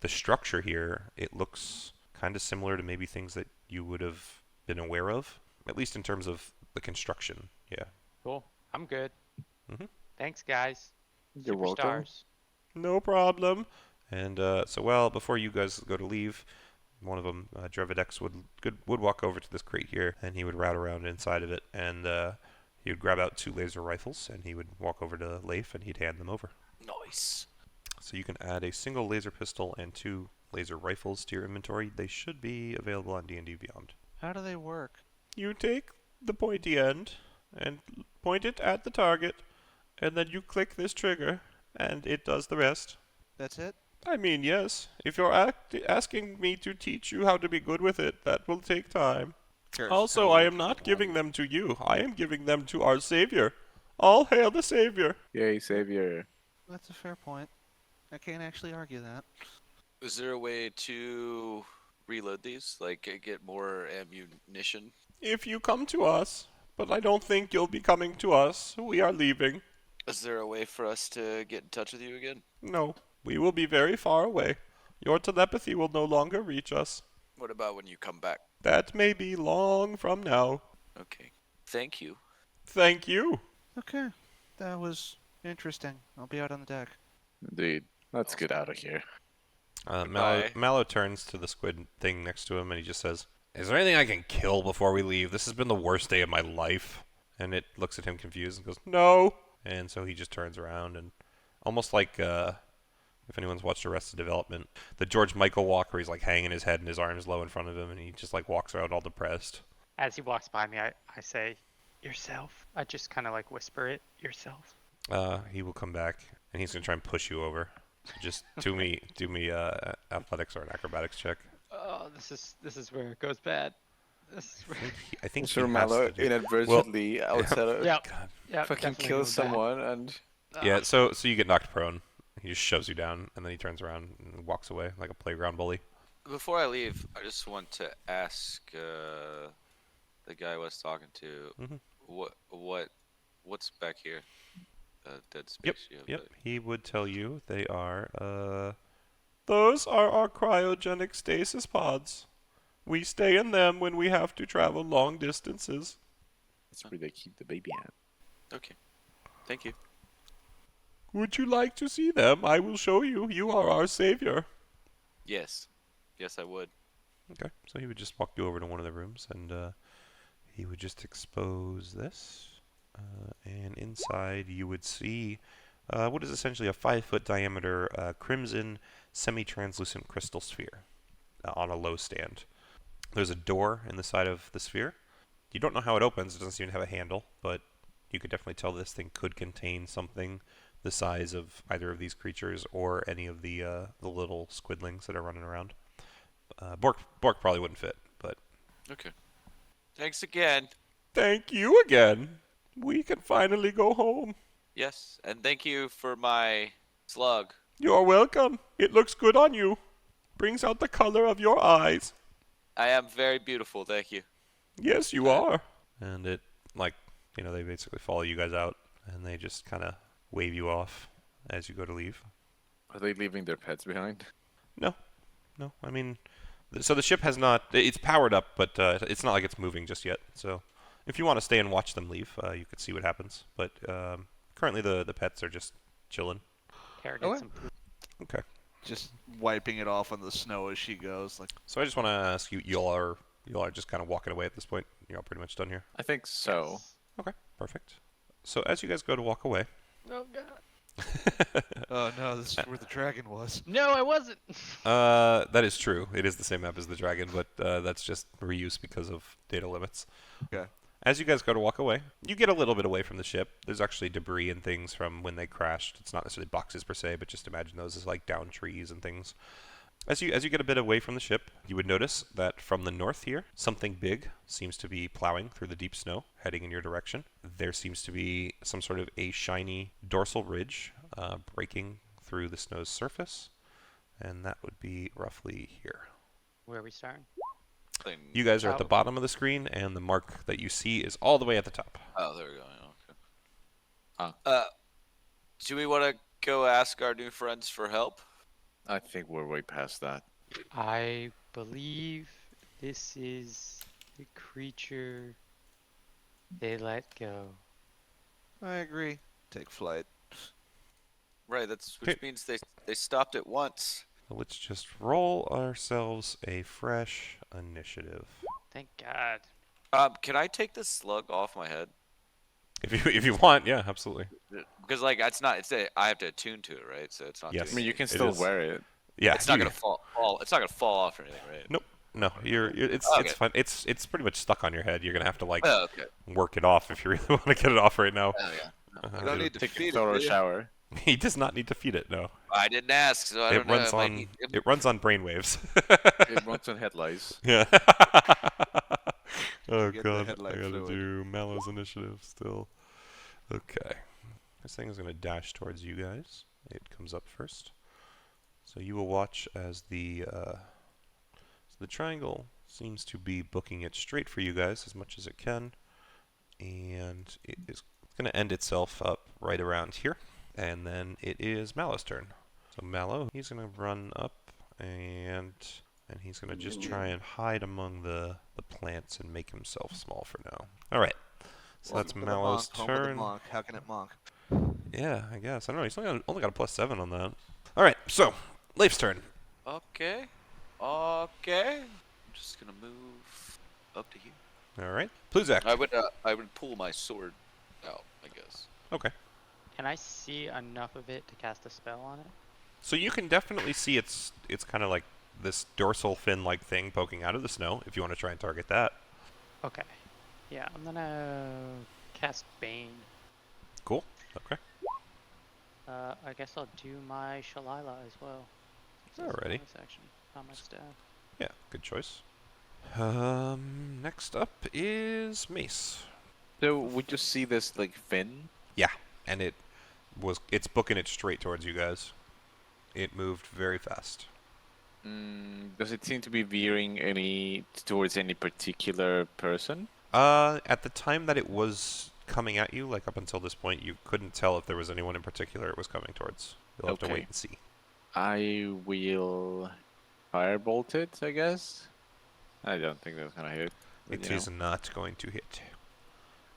structure here, it looks kind of similar to maybe things that you would have been aware of, at least in terms of the construction. Yeah. Cool. I'm good. Mhm. Thanks, guys. You're welcome. Superstars. No problem. And before you guys go to leave, one of them, Drevidex, would walk over to this crate here, and he would route around inside of it, and he would grab out 2 laser rifles, and he would walk over to Leif, and he'd hand them over. Nice. So you can add a single laser pistol and 2 laser rifles to your inventory. They should be available on D&D Beyond. How do they work? You take the pointy end and point it at the target, and then you click this trigger, and it does the rest. That's it? I mean, yes. If you're asking me to teach you how to be good with it, that will take time. Also, I am not giving them to you. I am giving them to our savior. All hail the savior. Yay, savior. That's a fair point. I can't actually argue that. Is there a way to reload these? Like get more ammunition? If you come to us, but I don't think you'll be coming to us. We are leaving. Is there a way for us to get in touch with you again? No, we will be very far away. Your telepathy will no longer reach us. What about when you come back? That may be long from now. Okay. Thank you. Thank you. Okay. That was interesting. I'll be out on the deck. Indeed. Let's get out of here. Mallow, Goodbye. Mallow turns to the squid thing next to him, and he just says, "Is there anything I can kill before we leave? This has been the worst day of my life." And it looks at him confused and goes, No. and so he just turns around and almost like if anyone's watched Arrested Development, the George Michael walk where he's like hanging his head and his arms low in front of him, and he just like walks around all depressed. As he walks by me, I say, yourself. I just kind of like whisper it, yourself. He will come back, and he's gonna try and push you over. So just do me athletics or an acrobatics check. Oh, this is where it goes bad. This is where. I think Sure, he has Mallow to do- inadvertently outside of Yeah. God. Yeah. fucking definitely kill goes bad. someone and Yeah, so you get knocked prone. He just shoves you down, and then he turns around and walks away like a playground bully. Before I leave, I just want to ask the guy I was talking to, Mhm. what's back here? Dead Yep, space. yep. He would tell you they are. Those are our cryogenic stasis pods. We stay in them when we have to travel long distances. that's where they keep the baby at. Okay. Thank you. Would you like to see them? I will show you. You are our savior. Yes. Yes, I would. Okay, so he would just walk you over to one of the rooms, and he would just expose this. And inside you would see what is essentially a 5-foot diameter crimson semi-translucent crystal sphere on a low stand. There's a door in the side of the sphere. You don't know how it opens. It doesn't seem to have a handle, but you could definitely tell this thing could contain something the size of either of these creatures or any of the little squidlings that are running around. Bork probably wouldn't fit, but Okay. Thanks again. Thank you again. We can finally go home. Yes, and thank you for my slug. You're welcome. It looks good on you. Brings out the color of your eyes. I am very beautiful, thank you. Yes, you are. and it they basically follow you guys out, and they just kind of wave you off as you go to leave. Are they leaving their pets behind? No, I mean, so the ship has not. It's powered up, but it's not like it's moving just yet. So If you want to stay and watch them leave, you could see what happens. But currently the pets are just chilling. Kara Okay. gets some poop. Okay. Just wiping it off on the snow as she goes. Like, So I just want to ask you, y'all are just kind of walking away at this point. You're all pretty much done here. I think so. Yes. Okay, perfect. So as you guys go to walk away, Oh god. oh no, this is where the dragon was. No, I wasn't. that is true. It is the same map as the dragon, but that's just reuse because of data limits. Okay. As you guys go to walk away, you get a little bit away from the ship. There's actually debris and things from when they crashed. It's not necessarily boxes per se, but just imagine those as like down trees and things. As you get a bit away from the ship, you would notice that from the north here, something big seems to be plowing through the deep snow, heading in your direction. There seems to be some sort of a shiny dorsal ridge breaking through the snow's surface, and that would be roughly here. Where are we starting? Thing. You guys are at the Oh. bottom of the screen, and the mark that you see is all the way at the top. Oh, there we go. Okay. Ah. Do we want to go ask our new friends for help? I think we're way past that. I believe this is the creature they let go. I agree. Take flight. Right. That's which Okay. means they stopped it once. So let's just roll ourselves a fresh initiative. Thank God. Can I take this slug off my head? If you want, yeah, absolutely. Because like I have to attune to it, right? So it's not. Yes. I doing mean, you anything. can It still is. wear it. Yeah, It's not you- gonna fall. It's not gonna fall off or anything, right? Nope. No, it's Okay. fine. It's pretty much stuck on your head. You're gonna have to like Oh, okay. work it off if you really want to get it off right now. Oh, yeah. Uh-huh. You don't need to Take a feed it, thorough do you? shower. He does not need to feed it. No, I didn't ask, so I it don't know. runs I might on need- it runs on brainwaves. It runs on head lice. Yeah. Oh Get the god, I headlight gotta fluid. do Mallow's initiative still. Okay, this thing is gonna dash towards you guys. It comes up first, so you will watch as the triangle seems to be booking it straight for you guys as much as it can, and it is gonna end itself up right around here, and then it is Mallow's turn. So Mallow, he's gonna run up and he's gonna just try and hide among the plants and make himself small for now. All right, so that's Welcome to the Mallow's monk, home of the turn. monk. How can it monk? Yeah, I guess. I don't know. He's only got a +7 on that. All right, so Leif's turn. Okay. Okay. I'm just gonna move up to here. All right, Pluzak. I would pull my sword out, I guess. Okay, Can I see enough of it to cast a spell on it? so you can definitely see it's kind of like this dorsal fin-like thing poking out of the snow. If you want to try and target that. Okay. Yeah, I'm gonna cast Bane. Cool. Okay. I guess I'll do my Shalila as well. since it's a Alrighty. bonus action on my staff. Yeah, good choice. Next up is Mace. So would you see this like fin? Yeah, and it's booking it straight towards you guys. It moved very fast. Does it seem to be veering towards any particular person? At the time that it was coming at you, like up until this point, you couldn't tell if there was anyone in particular it was coming towards. You'll have to Okay. wait and see. I will firebolt it, I guess. I don't think that's gonna hit. but, It you is know. not going to hit.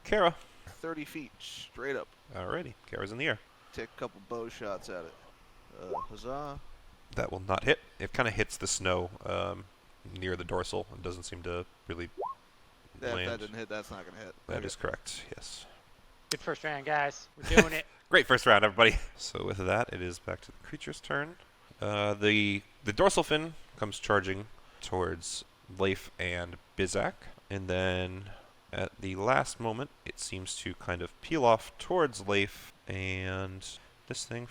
Kara. 30 feet straight up. Alrighty, Kara's in the air. Take a couple bow shots at it. Huzzah. That will not hit. It kind of hits the snow near the dorsal and doesn't seem to really If land. that didn't hit, that's not going to hit. That Okay. is correct, yes. Good first round, guys. We're doing it. Great first round, everybody. So with that, it is back to the creature's turn. The dorsal fin comes charging towards Leif and Bizak, and then at the last moment, it seems to kind of peel off towards Leif, and this thing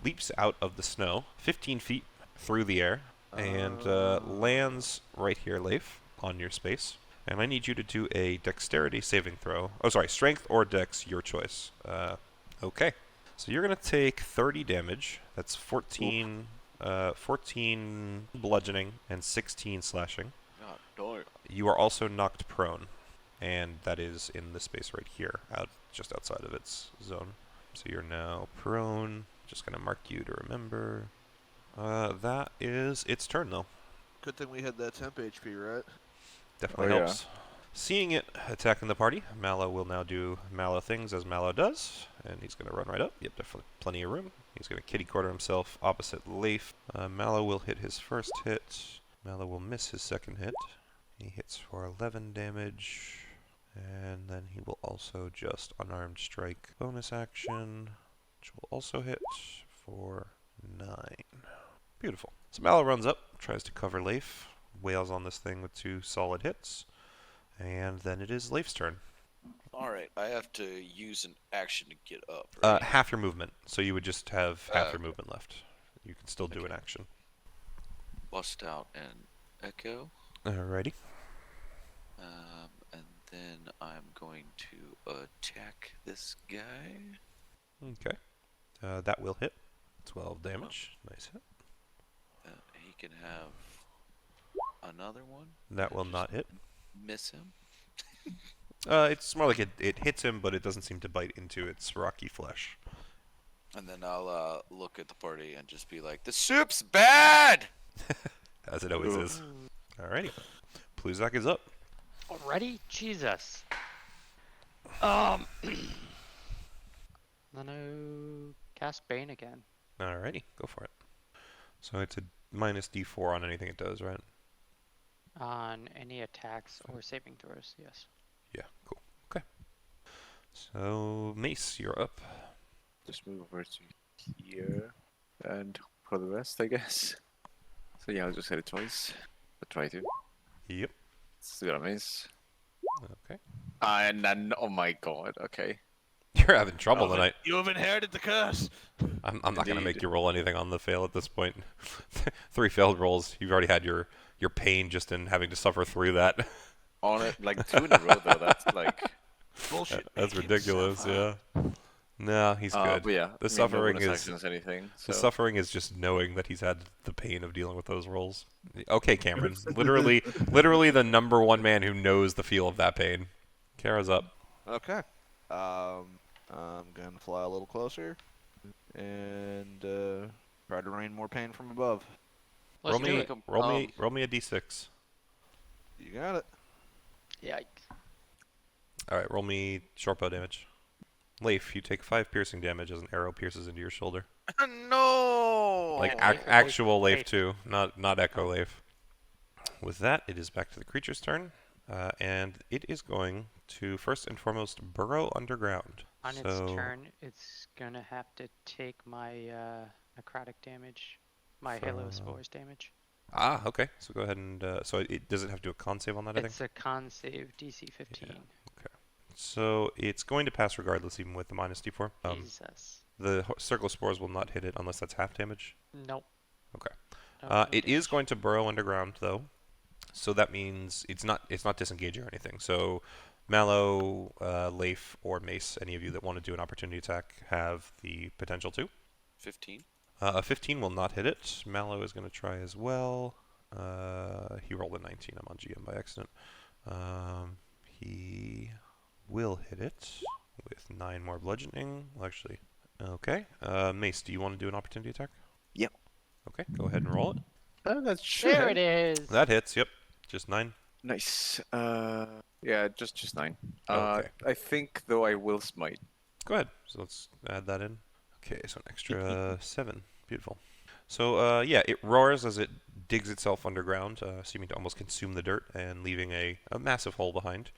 leaps out of the snow, 15 feet through the air, and lands right here, Leif, on your space. And I need you to do a dexterity saving throw. Oh, sorry, strength or dex, your choice. Okay. So you're going to take 30 damage. That's 14 bludgeoning and 16 slashing. God darn. You are also knocked prone, and that is in the space right here, just outside of its zone. So you're now prone. Just going to mark you to remember. That is its turn, though. Good thing we had that temp HP, right? Definitely Oh, yeah. helps. Seeing it attacking the party, Mallow will now do Mallow things as Mallow does, and he's going to run right up. Yep, definitely plenty of room. He's going to kitty corner himself opposite Leif. Mallow will hit his first hit. Mallow will miss his second hit. He hits for 11 damage, and then he will also just unarmed strike bonus action, which will also hit for 9. Beautiful. So Mallow runs up, tries to cover Leif, wails on this thing with 2 solid hits, and then it is Leif's turn. Alright, I have to use an action to get up, right? Half your movement, so you would just have half your movement left. You can still do an action. Bust out an echo. Alrighty. And then I'm going to attack this guy. Okay. That will hit. 12 damage. Nice hit. He can have another one. That will not hit. Miss him. It's more like it hits him, but it doesn't seem to bite into its rocky flesh. And then I'll look at the party and just be like, the soup's bad! As it always is. Alrighty. Pluzak is up. Already? Jesus. Then I'll cast Bane again. Alrighty. Go for it. So it's a minus d4 on anything it does, right? On any attacks or saving throws, yes. Yeah, cool. Okay. So, Mace, you're up. Just move over to here. And for the rest, I guess. So yeah, I'll just hit it twice. I'll try to. Yep. See what I miss. Okay. And then, oh my god, okay. You're having trouble tonight. You have inherited the curse! I'm not going to Indeed. make you roll anything on the fail at this point. 3 failed rolls. You've already had your pain just in having to suffer through that. On it, like 2 in a row though, that's like... Bullshit. That's ridiculous, yeah. No, he's good. But yeah, The I mean, suffering no bonus is actions, anything, the so. suffering is just knowing that he's had the pain of dealing with those rolls. Okay, Cameron. literally the number 1 man who knows the feel of that pain. Kara's up. Okay. I'm gonna fly a little closer and try to rain more pain from above. Let's do it. Roll me a d6. You got it. Yikes. All right, roll me short bow damage. Leif, you take 5 piercing damage as an arrow pierces into your shoulder. No! Like Leif, actual Leif Leif. too, not Echo Leif. With that, it is back to the creature's turn, and it is going to first and foremost burrow underground. On its turn, it's gonna have to take my necrotic damage, my Halo Spores damage. Ah, okay. So go ahead and so it does it have to do a con save on that? I think. It's a con save, DC 15. Yeah. So it's going to pass regardless, even with the minus d4. Jesus. The circle of spores will not hit it unless that's half damage. Nope. Okay. No It is damage. going to burrow underground though, so that means it's not disengaging or anything. So Mallow, Leif, or Mace, any of you that want to do an opportunity attack, have the potential to. 15. A 15 will not hit it. Mallow is going to try as well. He rolled a 19. I'm on GM by accident. He will hit it with 9 more bludgeoning. Well, actually, okay. Mace, do you want to do an opportunity attack? Yep. Okay, go ahead and roll it. Oh, that's should There hit. it is. That hits. Yep, just 9. Nice. Yeah, just 9. Okay. I think though I will smite. Go ahead. So let's add that in. Okay, so an extra 7. Beautiful. So yeah, it roars as it digs itself underground, seeming to almost consume the dirt and leaving a massive hole behind.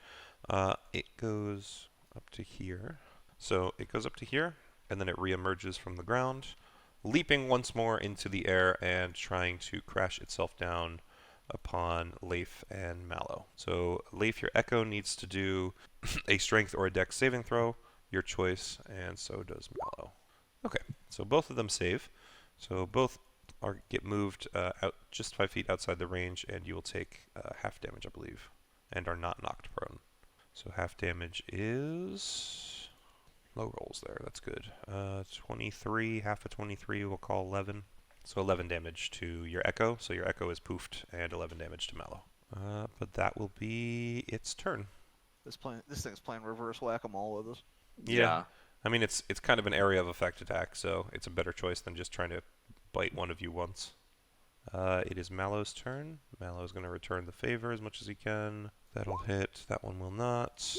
It goes up to here. So it goes up to here, and then it reemerges from the ground, leaping once more into the air and trying to crash itself down upon Leif and Mallow. So Leif, your Echo needs to do a Strength or a Dex saving throw, your choice, and so does Mallow. Okay, so both of them save. So both get moved out just 5 feet outside the range, and you will take half damage, I believe, and are not knocked prone. So half damage is low rolls there. That's good. 23, half of 23, we'll call 11. So 11 damage to your Echo. So your Echo is poofed, and 11 damage to Mallow. But that will be its turn. This thing's playing reverse whack-a-mole with us. Yeah. I mean, it's kind of an area of effect attack, so it's a better choice than just trying to bite one of you once. It is Mallow's turn. Mallow's going to return the favor as much as he can. That'll hit. That one will not.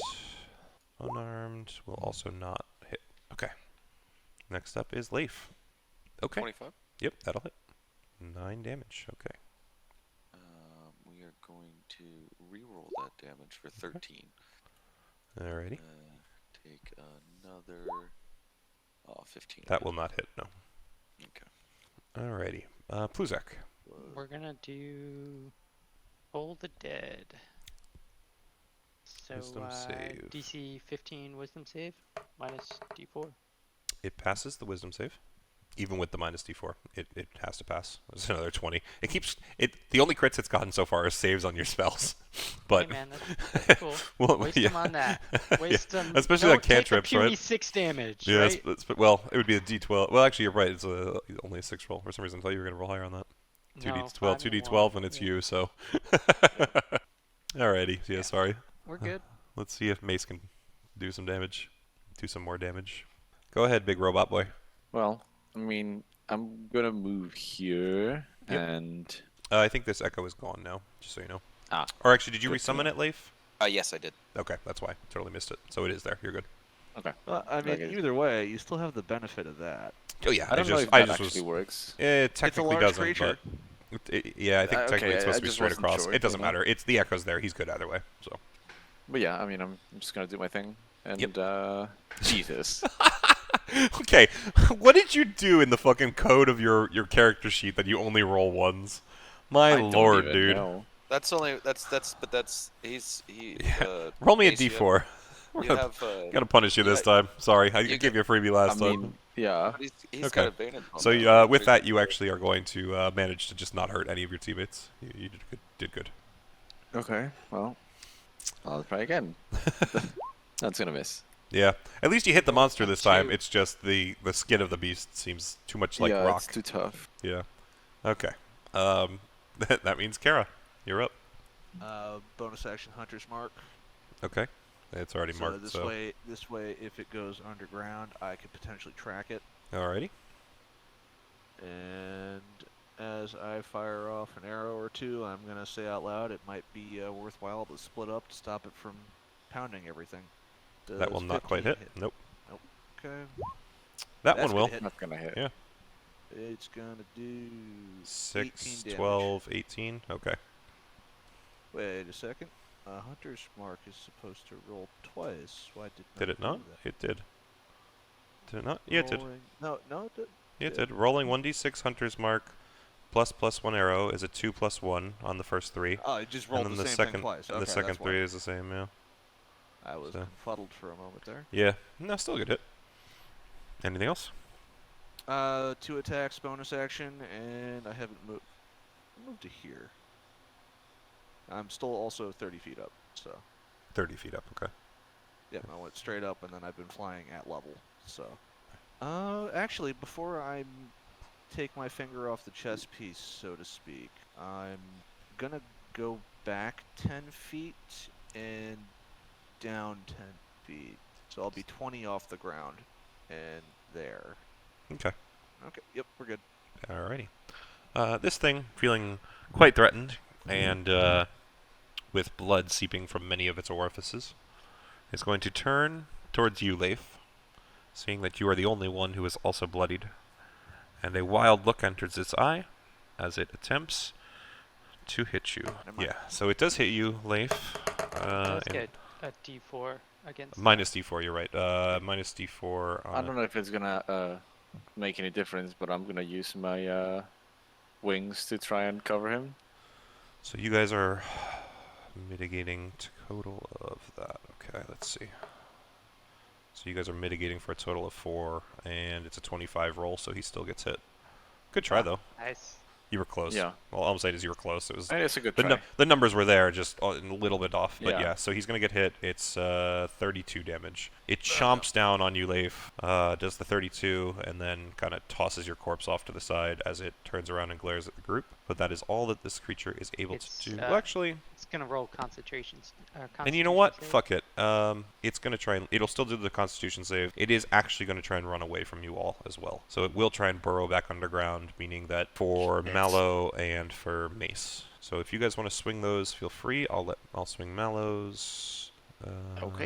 Unarmed will also not hit. Okay. Next up is Leif. Okay. 25. Yep, that'll hit. 9 damage. Okay. We are going to reroll that damage for 13. Alrighty. Take another. 15. That will not hit, no. Okay. Alrighty. Pluzak. We're gonna do Hold the Dead. So Wisdom save. DC 15 Wisdom save minus D4. It passes the wisdom save. Even with the minus D4, it has to pass. It's another 20. It keeps it. The only crits it's gotten so far is saves on your spells. But Hey man, that's cool. well, Waste yeah. them on that. Waste them. Especially Don't on cantrips, take the puny right? 6 damage. Yeah, right? well, it would be a D12. Well, actually, you're right. It's only a 6 roll. For some reason, I thought you were going to roll higher on that. 2D12, No, 2D12, and it's yeah. you, so. Alrighty. Yeah, sorry. We're good. Let's see if Mace can do some damage. Do some more damage. Go ahead, big robot boy. Well, I mean, I'm gonna move here Yep. and I think this echo is gone now, just so you know. Ah. Or actually, did you Good to resummon know. it, Leif? Yes, I did. Okay, that's why. Totally missed it. So it is there. You're good. okay. Well, I mean, Okay. either way, you still have the benefit of that. Oh yeah, I don't know if I that just actually was. works. It technically large doesn't, creature. but yeah, I think Okay, technically it's supposed I to be just straight wasn't across. sure, It doesn't you know? matter. It's the echo's there. He's good either way. So. But yeah, I mean, I'm just gonna do my thing. And Yep. Jesus. Okay, what did you do in the fucking code of your character sheet that you only roll ones? My I don't lord, even dude. know. That's but that's he. Yeah. Roll me a Ace, you D4. have- You have. Gotta punish you this yeah, time. Sorry, I you gave get- you a freebie I last time. mean, yeah. But he's Okay. got advantage on So that. with that, you actually are going to manage to just not hurt any of your teammates. You did good. Okay. Well, I'll try again. That's gonna miss. Yeah, at least you hit the monster this time. Shoot. It's just the skin of the beast seems too much like yeah, rock. it's too tough. Yeah. Okay. That means Kara. You're up. Bonus action Hunter's Mark. Okay. It's already So marked. this So way, if it goes underground, I could potentially track it. alrighty. And as I fire off an arrow or two, I'm gonna say out loud, it might be worthwhile to split up to stop it from pounding everything. That will Does not quite 15 hit. Nope. Okay. That That's one will. gonna hit. Not gonna hit. Yeah. It's gonna do 6, 18 damage. 12, 18. Okay. Wait a second. Hunter's Mark is supposed to roll twice. Why Did it do not? that? It did. Did it not? Yeah, it did. Rolling- No, it did. Yeah, it did. Rolling 1d6 Hunter's Mark plus 1 arrow is a 2 plus 1 on the first 3. Oh, it just And rolled then the the same second thing twice. and Okay, the second that's why. 3 is the same, yeah. I was so. confuddled for a moment there. Yeah. No, still a good hit. Anything else? 2 attacks, bonus action, and I haven't moved. I moved to here. I'm still also 30 feet up, so. 30 feet up, okay. Yep, I went straight up, and then I've been flying at level, so. Actually, before I take my finger off the chess piece, so to speak, I'm gonna go back 10 feet and down 10 feet. So I'll be 20 off the ground and there. Okay. Okay, yep, we're good. Alrighty. This thing, feeling quite threatened, and with blood seeping from many of its orifices, is going to turn towards you, Leif, seeing that you are the only one who is also bloodied. And a wild look enters its eye as it attempts to hit you. Never mind. Yeah, so it does hit you, Leif. Let's and get a D4 against. minus D4, you're right. Minus D4 I on don't know if it's gonna make any difference, but I'm gonna use my wings to try and cover him. So you guys are mitigating total of that. Okay, let's see. So you guys are mitigating for a total of 4, and it's a 25 roll, so he still gets hit. Good try, though. Nice. You were close. Yeah. Well, all I'm saying is you were close. It was It's a good the, try. the numbers were there, just a little bit off. But Yeah. yeah, so he's gonna get hit. It's 32 damage. It chomps down on you, Leif. Does the 32, and then kind of tosses your corpse off to the side as it turns around and glares at the group. but that is all that this creature is able It's, to do. Well, actually, It's gonna roll concentrations. and you know what? Fuck it. It's gonna try and it'll still do the Constitution save. It is actually gonna try and run away from you all as well. So it will try and burrow back underground, meaning that for Mallow and for Mace. So if you guys want to swing those, feel free. I'll swing Mallow's. Okay.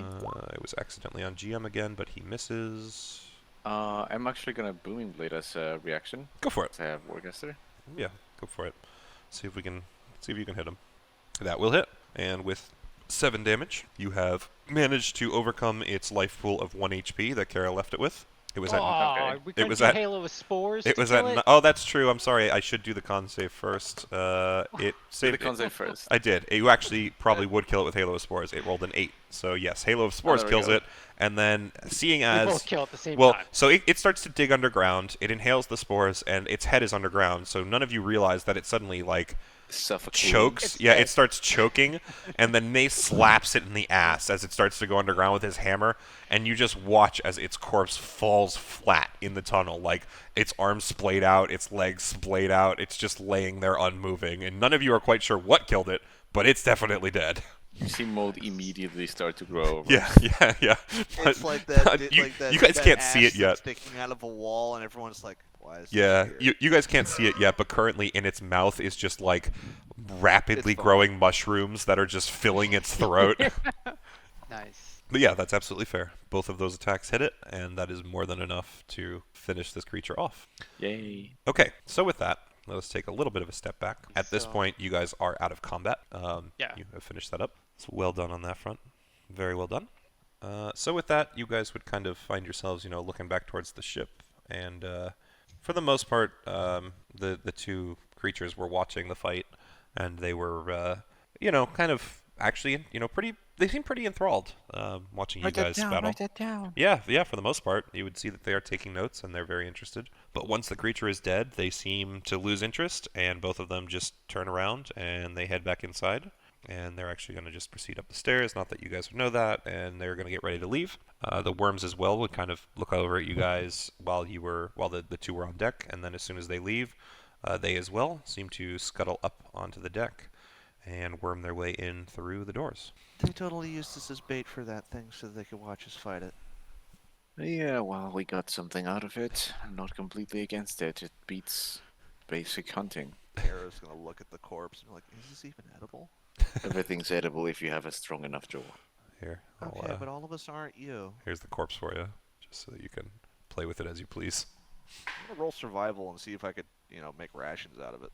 It was accidentally on GM again, but he misses. I'm actually gonna Booming Blade as a reaction. Go for it. I have Warcaster. Yeah, go for it. See if you can hit him. That will hit. And with 7 damage, you have managed to overcome its life pool of 1 HP that Kara left it with. It was at. Oh, we couldn't was do at- Halo of Spores. It to was kill at. it? Oh, that's true. I'm sorry. I should do the con save first. It Do saved. the con save first. I did. You actually probably would kill it with Halo of Spores. It rolled an 8. So yes, Halo of Spores there we kills go. it. And then seeing We as both kill at the same well, time. so it starts to dig underground. It inhales the spores, and its head is underground. So none of you realize that it suddenly like Suffocating. chokes. It's Yeah, dead. it starts choking, and then Mace slaps it in the ass as it starts to go underground with his hammer, and you just watch as its corpse falls flat in the tunnel, like its arms splayed out, its legs splayed out. It's just laying there unmoving, and none of you are quite sure what killed it, but it's definitely dead. You see mold immediately start to grow over. Yeah. It's like that. you, like that you guys that can't see ash it yet. that's sticking out of a wall, and everyone's like, "Why is Yeah, this here?" you guys can't see it yet, but currently in its mouth is just like rapidly It's fine. growing mushrooms that are just filling its throat. Nice. But yeah, that's absolutely fair. Both of those attacks hit it, and that is more than enough to finish this creature off. Yay. Okay, so with that, let us take a little bit of a step back. At this So- point, you guys are out of combat. Yeah. You have finished that up. So well done on that front. Very well done. So with that, you guys would kind of find yourselves, looking back towards the ship, and for the most part, the two creatures were watching the fight, and they were, kind of actually, pretty. They seem pretty enthralled watching you guys battle. Write that down. Yeah, for the most part, you would see that they are taking notes and they're very interested. But once the creature is dead, they seem to lose interest, and both of them just turn around and they head back inside. And they're actually going to just proceed up the stairs, not that you guys would know that, and they're going to get ready to leave. The worms as well would kind of look over at you guys while the two were on deck, and then as soon as they leave, they as well seem to scuttle up onto the deck and worm their way in through the doors. They totally used this as bait for that thing so they could watch us fight it. Yeah, well, we got something out of it. I'm not completely against it. It beats basic hunting. Kara's gonna look at the corpse and be like, "Is this even edible?" Everything's edible if you have a strong enough jaw. Here, Okay, but all of us aren't you. here's the corpse for you, just so that you can play with it as you please. I'm gonna roll survival and see if I could, make rations out of it.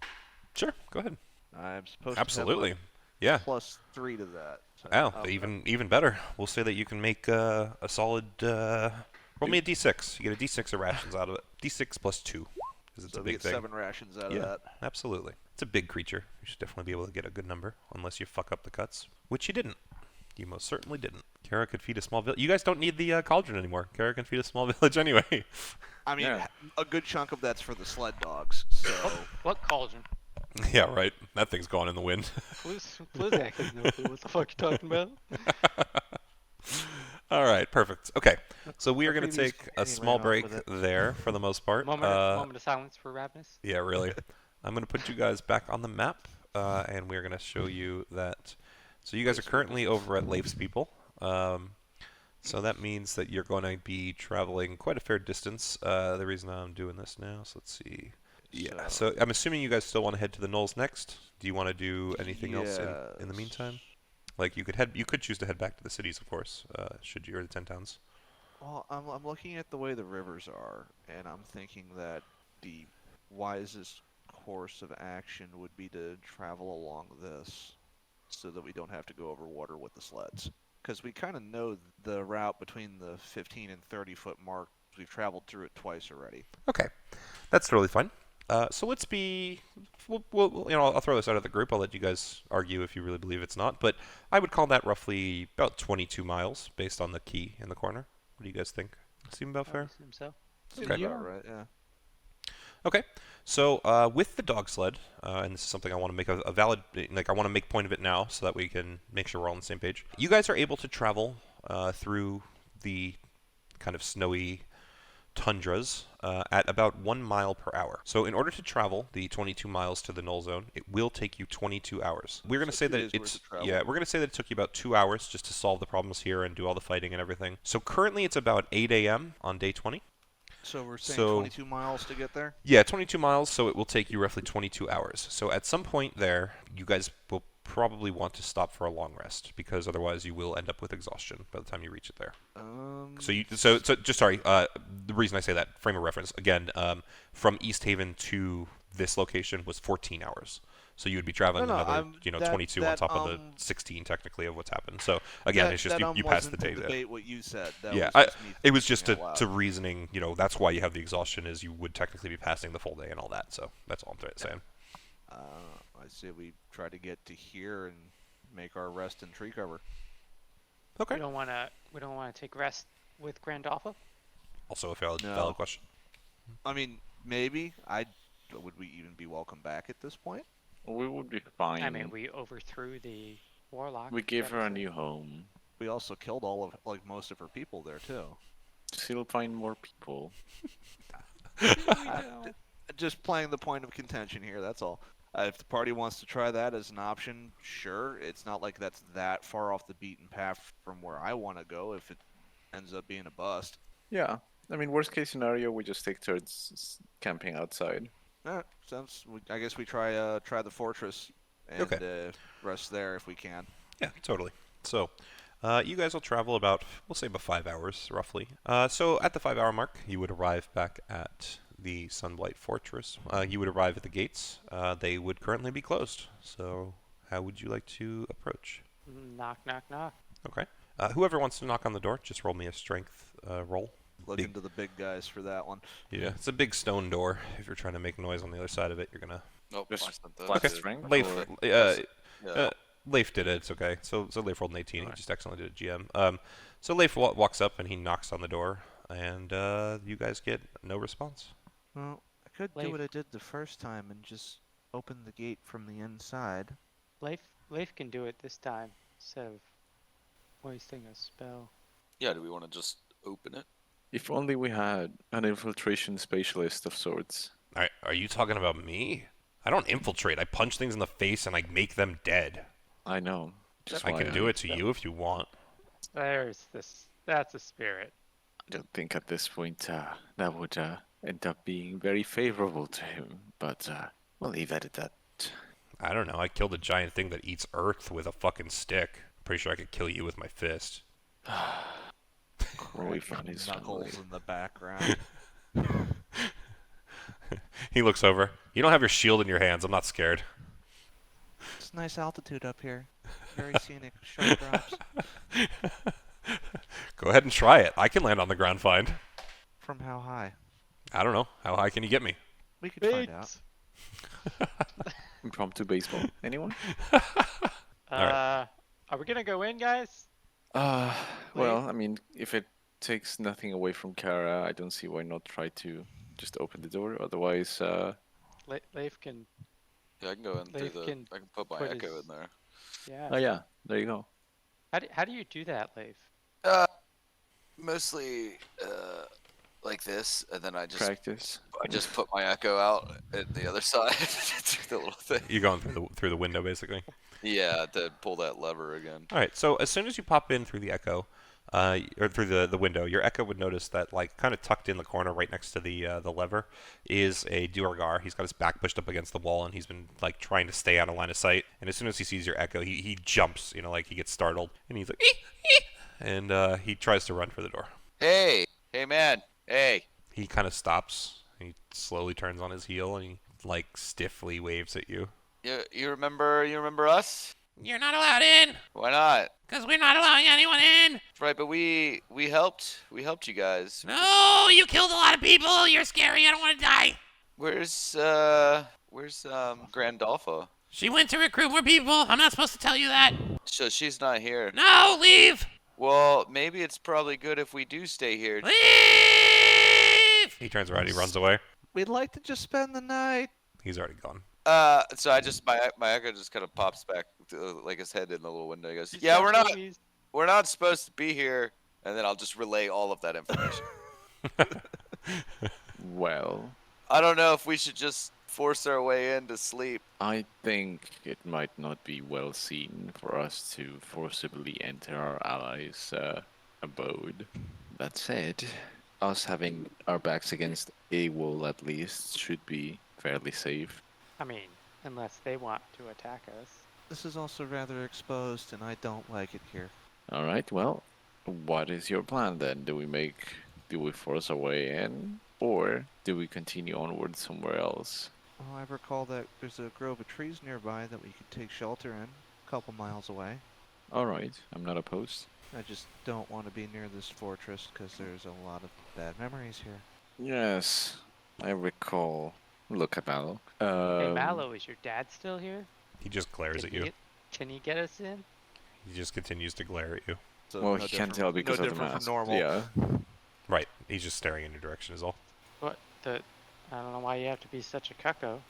Sure, go ahead. I'm supposed Absolutely. to have Yeah. +3 to that. So Oh, I'll- even better. We'll say that you can make a solid. Roll me a d6. You get a d6 of rations out of it. D6 plus 2, because it's so a we big get thing. 7 rations out Yeah, of that. absolutely. It's a big creature. You should definitely be able to get a good number, unless you fuck up the cuts, which you didn't. You most certainly didn't. Kara could feed a small village. You guys don't need the cauldron anymore. Kara can feed a small village anyway. I mean, Yeah. a good chunk of that's for the sled dogs. So What cauldron? Yeah, right. That thing's gone in the wind. Blizak has no clue what the fuck you're talking about. All right, perfect. Okay, so we are Our going to previous take a companion small ran off break with it. there for the most part. Moment of silence for Ravenous. Yeah, really. I'm going to put you guys back on the map, and we're going to show you that. So you guys are currently over at Leif's people. So that means that you're going to be traveling quite a fair distance. The reason I'm doing this now, so let's see. Yeah, so I'm assuming you guys still want to head to the Knolls next. Do you want to do anything else in the meantime? Like you could choose to head back to the cities, of course, should you, or the 10 towns. Well, I'm looking at the way the rivers are, and I'm thinking that the wisest course of action would be to travel along this, so that we don't have to go over water with the sleds. Because we kind of know the route between the 15 and 30-foot mark. We've traveled through it twice already. Okay, that's totally fine. So let's be, I'll throw this out of the group. I'll let you guys argue if you really believe it's not. But I would call that roughly about 22 miles based on the key in the corner. What do you guys think? Seem about I fair? assume so. Seems Okay. about right, yeah. Okay, so with the dog sled, and this is something I want to make a valid, I want to make point of it now so that we can make sure we're all on the same page. You guys are able to travel through the kind of snowy tundras at about 1 mile per hour. So in order to travel the 22 miles to the null zone, it will take you 22 hours. We're going to So say 2 that days worth it's of travel. yeah, we're going to say that it took you about 2 hours just to solve the problems here and do all the fighting and everything. So currently it's about 8 a.m. on day 20. So we're saying So- 22 miles to get there? Yeah, 22 miles, so it will take you roughly 22 hours. So at some point there, you guys will probably want to stop for a long rest because otherwise you will end up with exhaustion by the time you reach it there. So just sorry. The reason I say that, frame of reference again, from East Haven to this location was 14 hours. So you would be traveling No, another, that- 22 on that, top of the 16 technically of what's happened. So again, it's just you pass the wasn't day to there. debate what you said. That Yeah, was just me it was just thinking out to loud. reasoning. That's why you have the exhaustion is you would technically be passing the full day and all that. So that's all I'm saying. I say we try to get to here and make our rest in tree cover. Okay. We don't want to take rest with Grand Alpha. Also a valid No. question. I mean, maybe. Would we even be welcome back at this point? We would be fine. I mean, we overthrew the warlock. we gave that her a was new home. We also killed most of her people there too. Still find more people. Just playing the point of contention here. That's all. If the party wants to try that as an option, sure. It's not like that's that far off the beaten path from where I want to go. If it ends up being a bust. Yeah. I mean, worst case scenario, we just take turns camping outside. I guess we try the fortress and rest there if we can. Yeah, totally. So, you guys will travel about, we'll say about 5 hours, roughly. So at the 5-hour mark, you would arrive back at the Sunblight Fortress. You would arrive at the gates. They would currently be closed. So, how would you like to approach? Knock, knock, knock. Okay. Whoever wants to knock on the door, just roll me a strength roll. Looking to the big guys for that one. Yeah, it's a big stone door. If you're trying to make noise on the other side of it, you're gonna. Nope, Just I sent that. flat Okay. strength. Leif, or- Yeah. Leif did it. It's okay. So Leif rolled an 18. He just excellently did it, GM. So Leif walks up and he knocks on the door, and you guys get no response. Well, I could Leif. do what I did the first time and just open the gate from the inside. Leif can do it this time instead of wasting a spell. Yeah, do we want to just open it? If only we had an infiltration specialist of sorts. Are you talking about me? I don't infiltrate. I punch things in the face and I make them dead. I know. Just I why can do it to you if you want. That's a spirit. I don't think at this point that would end up being very favorable to him. But we'll leave it at that. I don't know. I killed a giant thing that eats earth with a fucking stick. Pretty sure I could kill you with my fist. Roy found his Knuckles family. in the background. He looks over. You don't have your shield in your hands. I'm not scared. It's nice altitude up here. Very scenic. Sharp drops. Go ahead and try it. I can land on the ground fine. From how high? I don't know. How high can you get me? We could find out. Impromptu baseball. Anyone? Alright. Are we gonna go in, guys? Well, I mean, if it takes nothing away from Kara, I don't see why not try to just open the door. Otherwise, Leif can. Yeah, I can go in through Leif the. can I can put my put echo his- in there. Yeah. oh yeah, there you go. How do you do that, Leif? Mostly like this, and then I Practice. just put my echo out at the other side through the little thing. You're going through the window, basically. Yeah, to pull that lever again. All right. So as soon as you pop in through the echo, or through the window, your echo would notice that, like, kind of tucked in the corner, right next to the lever, is a Duergar. He's got his back pushed up against the wall, and he's been like trying to stay out of line of sight. And as soon as he sees your echo, he jumps. Like he gets startled, and he's like, "Ee, ee," and he tries to run for the door. Hey man, hey. He kind of stops. He slowly turns on his heel, and he like stiffly waves at you. You remember us? You're not allowed in, Why not? because we're not allowing anyone in. That's right, but we helped you guys. No, you killed a lot of people. You're scary. I don't want to die. Where's Grandolpha? She went to recruit more people. I'm not supposed to tell you that. So she's not here. No, leave. Well, maybe it's probably good if we do stay here. Leave. He turns around. He runs away. We'd like to just spend the night. He's already gone. So I just my echo just kind of pops back, to, like his head in the little window. He goes, He's "Yeah, got we're not supposed to be here." And then I'll just relay all of that information. Well, I don't know if we should just force our way in to sleep. I think it might not be well seen for us to forcibly enter our allies' abode. That said, us having our backs against a wall at least should be fairly safe. I mean, unless they want to attack us. This is also rather exposed, and I don't like it here. All right, well, what is your plan then? Do we force our way in, or do we continue onward somewhere else? Well, I recall that there's a grove of trees nearby that we could take shelter in, a couple miles away. All right, I'm not opposed. I just don't want to be near this fortress because there's a lot of bad memories here. Yes, I recall. Look at Mallow. Hey, Mallow, is your dad still here? He just glares at you. Can he get us in? He just continues to glare at you. So Well, no he can't different- tell because no of the different mask. from normal. Yeah. Right. He's just staring in your direction is all. What the? I don't know why you have to be such a cucko.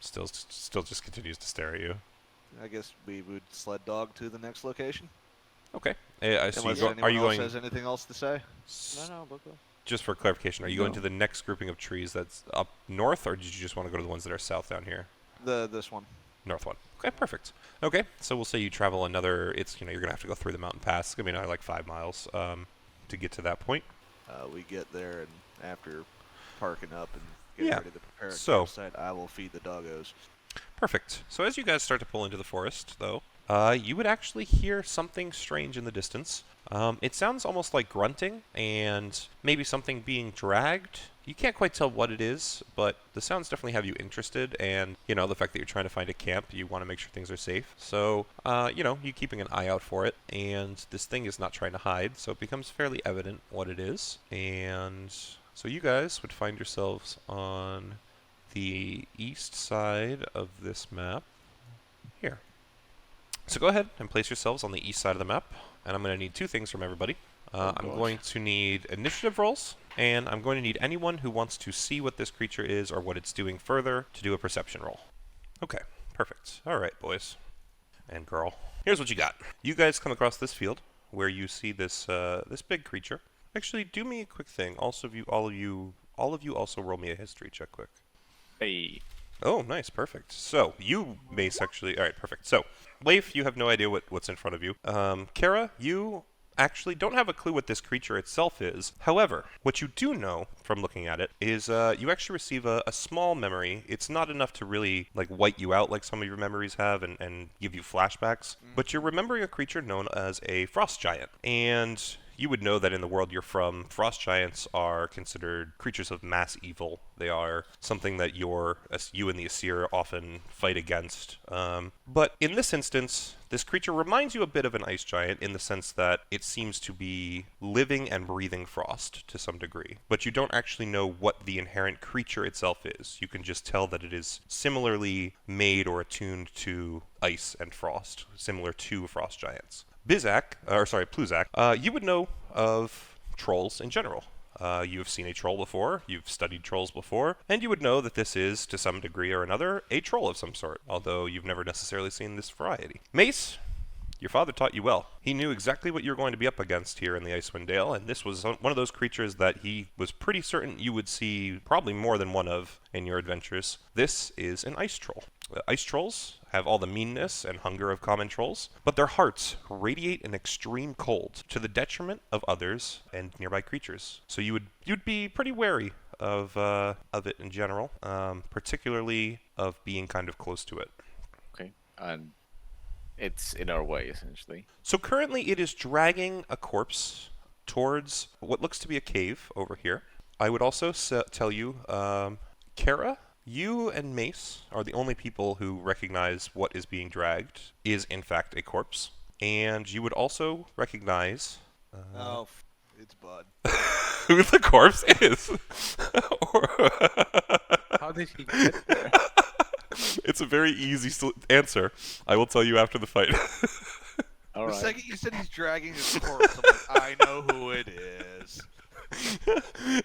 Still just continues to stare at you. I guess we would sled dog to the next location. Okay. So Unless are anyone you else going... has anything else to say? No, we'll go. Just for clarification, are you going No. to the next grouping of trees that's up north, or did you just want to go to the ones that are south down here? This one. North one. Okay, perfect. Okay, so we'll say you travel another... It's, you're going to have to go through the mountain pass. It's going to be another, like, 5 miles to get to that point. We get there, and after parking up and getting Yeah, ready to prepare a so- campsite, I will feed the doggos. Perfect. So as you guys start to pull into the forest, though, you would actually hear something strange in the distance. It sounds almost like grunting and maybe something being dragged. You can't quite tell what it is, but the sounds definitely have you interested, and, the fact that you're trying to find a camp, you want to make sure things are safe. So, you keeping an eye out for it, and this thing is not trying to hide, so it becomes fairly evident what it is. And so you guys would find yourselves on the east side of this map here. So go ahead and place yourselves on the east side of the map, and I'm going to need 2 things from everybody. I'm gosh. going to need initiative rolls, and I'm going to need anyone who wants to see what this creature is or what it's doing further to do a perception roll. Okay, perfect. All right, boys and girl. Here's what you got. You guys come across this field where you see this this big creature. Actually, do me a quick thing. Also, all of you also roll me a history check quick. Hey. Oh, nice, perfect. So, you, Mace, actually... Alright, perfect. So, Leif, you have no idea what's in front of you. Kara, you actually don't have a clue what this creature itself is. However, what you do know from looking at it is you actually receive a small memory. It's not enough to really, white you out like some of your memories have and give you flashbacks. But you're remembering a creature known as a frost giant. And... you would know that in the world you're from, frost giants are considered creatures of mass evil. They are something that you and the Aesir often fight against. But in this instance, this creature reminds you a bit of an ice giant in the sense that it seems to be living and breathing frost to some degree. But you don't actually know what the inherent creature itself is. You can just tell that it is similarly made or attuned to ice and frost, similar to frost giants. Pluzak, you would know of trolls in general. You have seen a troll before, you've studied trolls before, and you would know that this is, to some degree or another, a troll of some sort, although you've never necessarily seen this variety. Mace, your father taught you well. He knew exactly what you were going to be up against here in the Icewind Dale, and this was one of those creatures that he was pretty certain you would see probably more than one of in your adventures. This is an ice troll. Ice trolls have all the meanness and hunger of common trolls, but their hearts radiate an extreme cold to the detriment of others and nearby creatures. So you'd be pretty wary of it in general, particularly of being kind of close to it. Okay. And it's in our way, essentially. So currently it is dragging a corpse towards what looks to be a cave over here. I would also tell you, Kara, you and Mace are the only people who recognize what is being dragged is in fact a corpse. And you would also recognize... It's Bud. who the corpse is. How did he get there? It's a very easy answer. I will tell you after the fight. All The right. second you said he's dragging his corpse, I'm like, I know who it is.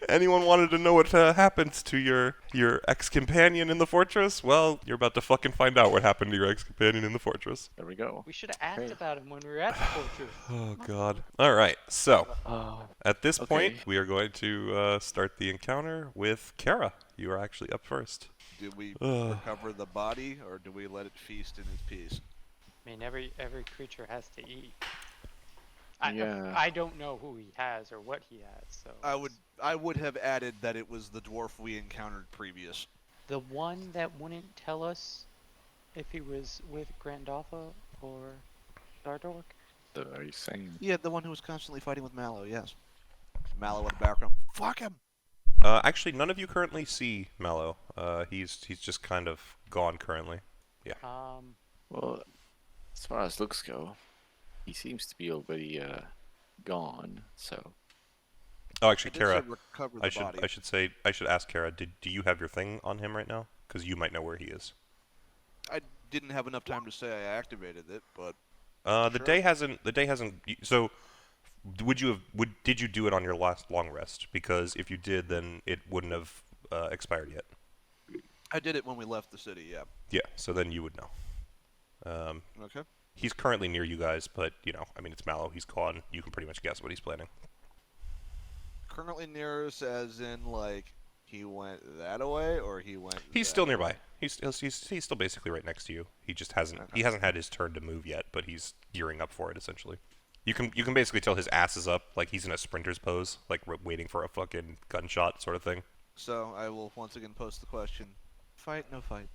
Anyone wanted to know what happened to your ex-companion in the fortress? Well, you're about to fucking find out what happened to your ex-companion in the fortress. There we go. We should have asked Great. about him when we were at the fortress. Oh god. Alright, so at this point Okay. we are going to start the encounter with Kara. You are actually up first. Do we Ugh. recover the body, or do we let it feast in its peace? I mean, every creature has to eat. Yeah. I don't know who he has or what he has, so. I would have added that it was the dwarf we encountered previous. The one that wouldn't tell us if he was with Grandolpha or Dardork? Are you saying? Yeah, the one who was constantly fighting with Mallow, yes. Mallow in the background. Fuck him! Actually, none of you currently see Mallow. He's just kind of gone currently. Well, as far as looks go, he seems to be already gone. So Oh, actually, I did Kara, say recover the body. I should ask Kara. Do you have your thing on him right now? Because you might know where he is. I didn't have enough time to say I activated it, but The Sure. day hasn't. So, did you do it on your last long rest? Because if you did, then it wouldn't have expired yet. I did it when we left the city, yeah. Yeah. So then you would know. Okay. He's currently near you guys, but I mean, it's Mallow. He's gone. You can pretty much guess what he's planning. Currently near us, as in, like, he went that away, or he went He's that still way? nearby. He's still basically right next to you. He just hasn't Okay. he hasn't had his turn to move yet, but he's gearing up for it essentially. You can basically tell his ass is up, like he's in a sprinter's pose, like waiting for a fucking gunshot sort of thing. So I will once again post the question: fight, no fight?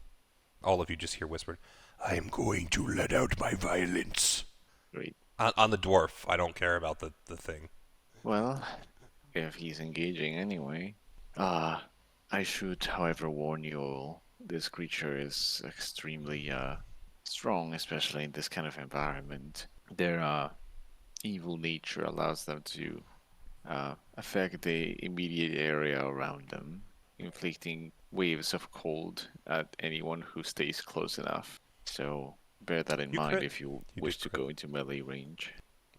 All of you just hear whispered, "I am going to let out my violence." great. On the dwarf. I don't care about the thing. Well, if he's engaging anyway. I should, however, warn you all. This creature is extremely strong, especially in this kind of environment. Their evil nature allows them to affect the immediate area around them, inflicting waves of cold at anyone who stays close enough. So bear that in You mind crit. if you You wish did to crit. go into melee range.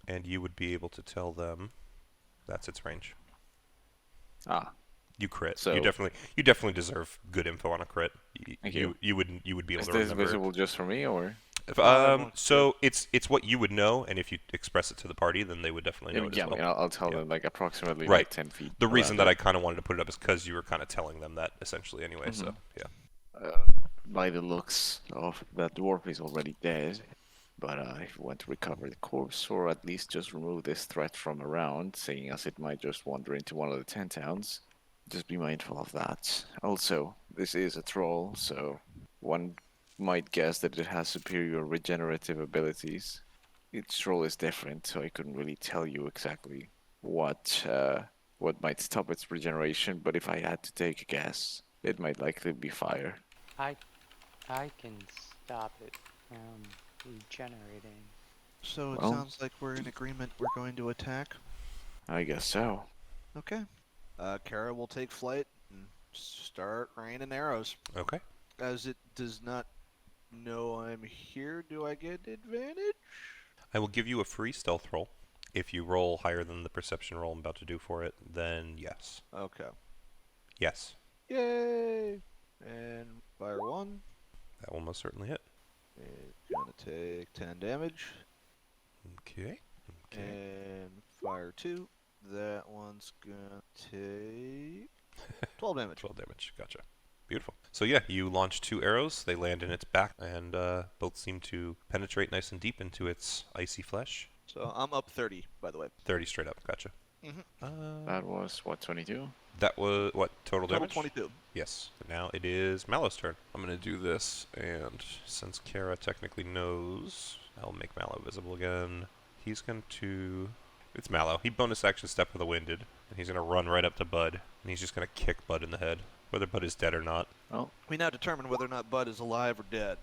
And you would be able to tell them that's its range. Ah, You crit. So- you definitely deserve good info on a crit. Thank you. You would be able is to this remember. visible just for me, or? If, everyone's so it's what you would know, and if you express it to the party, then they would definitely know it Yeah, as I well. mean, I'll tell Yeah. them like approximately Right. like 10 feet. The reason that around I kind of wanted to put it up is because you were kind of telling them that essentially anyway. So yeah. by the looks of that dwarf is already dead. But if you want to recover the corpse, or at least just remove this threat from around, seeing as it might just wander into one of the 10 towns, just be mindful of that. Also, this is a troll, so one might guess that it has superior regenerative abilities. Each troll is different, so I couldn't really tell you exactly what might stop its regeneration. But if I had to take a guess, it might likely be fire. I can stop it from regenerating. So it Well- sounds like we're in agreement. We're going to attack. I guess so. Okay. Kara will take flight and start raining arrows. Okay. As it does not know I'm here, do I get advantage? I will give you a free stealth roll. If you roll higher than the perception roll I'm about to do for it, then yes. Okay. Yes. Yay! And fire 1. That will most certainly hit. It's gonna take 10 damage. Okay. Okay. And fire 2. That one's gonna take 12 damage. 12 damage. Gotcha. Beautiful. So yeah, you launch 2 arrows. They land in its back, and both seem to penetrate nice and deep into its icy flesh. So I'm up 30, by the way. 30 straight up. Gotcha. That was, what, 22? That was what total Total damage? 22. Yes. Now it is Mallow's turn. I'm gonna do this, and since Kara technically knows, I'll make Mallow visible again. He's going to. It's Mallow. He bonus action step with the winded, and he's gonna run right up to Bud, and he's just gonna kick Bud in the head, whether Bud is dead or not. Well, We now determine whether or not Bud is alive or dead.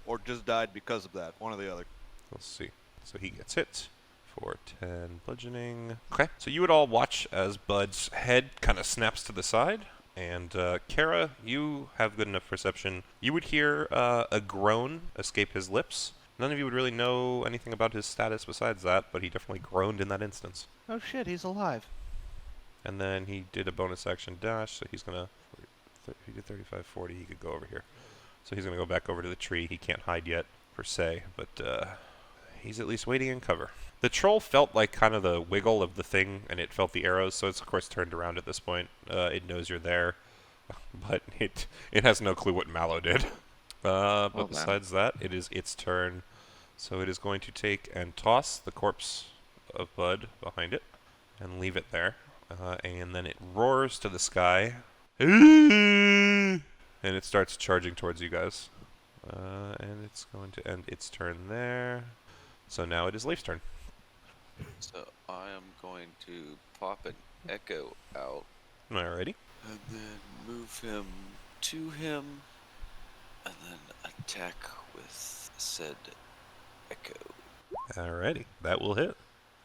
Or just died because of that. One or the other. Let's see. So he gets hit for 10 bludgeoning. Okay. So you would all watch as Bud's head kind of snaps to the side. And Kara, you have good enough perception. You would hear a groan escape his lips. None of you would really know anything about his status besides that, but he definitely groaned in that instance. Oh shit, he's alive. And then he did a bonus action dash, so he's gonna. If he did 35, 40, he could go over here. So he's gonna go back over to the tree. He can't hide yet, per se, but he's at least waiting in cover. The troll felt like kind of the wiggle of the thing, and it felt the arrows, so it's of course turned around at this point. It knows you're there, but it has no clue what Mallow did. But Well, besides that, it is its turn. So it is going to take and toss the corpse of Bud behind it and leave it there. And then it roars to the sky. And it starts charging towards you guys. And it's going to end its turn there. So now it is Leif's turn. So I am going to pop an echo out Alrighty. and then move him to him and then attack with said echo. Alrighty. That will hit.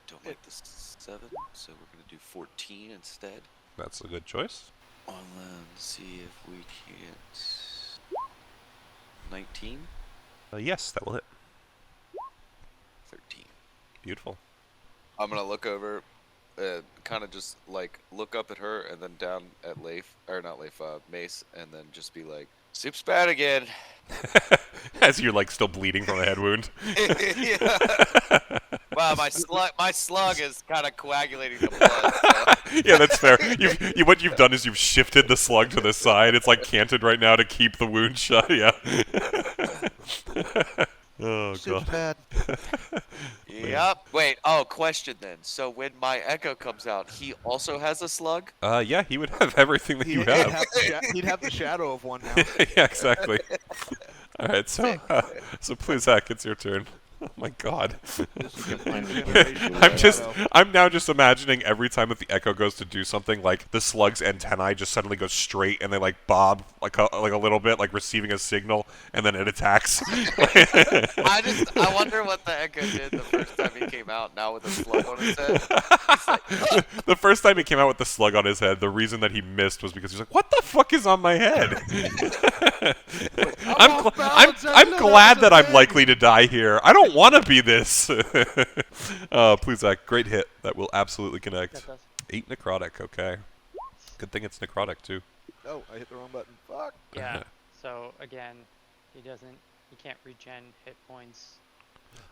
Don't like the 7, so we're going to do 14 instead. That's a good choice. And then see if we hit 19, Yes, that will hit. 13. Beautiful. I'm going to look over, kind of just like look up at her and then down at Leif, or not Leif, Mace, and then just be like, soup's bad again. As you're like still bleeding from a head wound. Yeah. Wow, my slug is kind of coagulating the blood. So. Yeah, that's fair. What you've done is you've shifted the slug to the side. It's like canted right now to keep the wound shut. Yeah. Oh Soup's god. bad. Yep. Wait. Oh, question then. So when my echo comes out, he also has a slug? Yeah, he would have everything that you have. He'd have the shadow of one now. Yeah, exactly. All right, so please, Zach, it's your turn. Oh my god. I'm now just imagining every time that the echo goes to do something, like the slug's antennae just suddenly go straight and they like bob like a little bit, like receiving a signal, and then it attacks. I wonder what the echo did the first time he came out. Now with a slug on his head. He's like, The first time he came out with the slug on his head, the reason that he missed was because he was like, "What the fuck is on my head?" I'm glad that I'm likely to die here. I don't want to be this. Please, Zach, great hit. That will absolutely connect. That does. 8 necrotic. Okay. Good thing it's necrotic too. Oh, I hit the wrong button. Fuck. Yeah. So again, he can't regen hit points.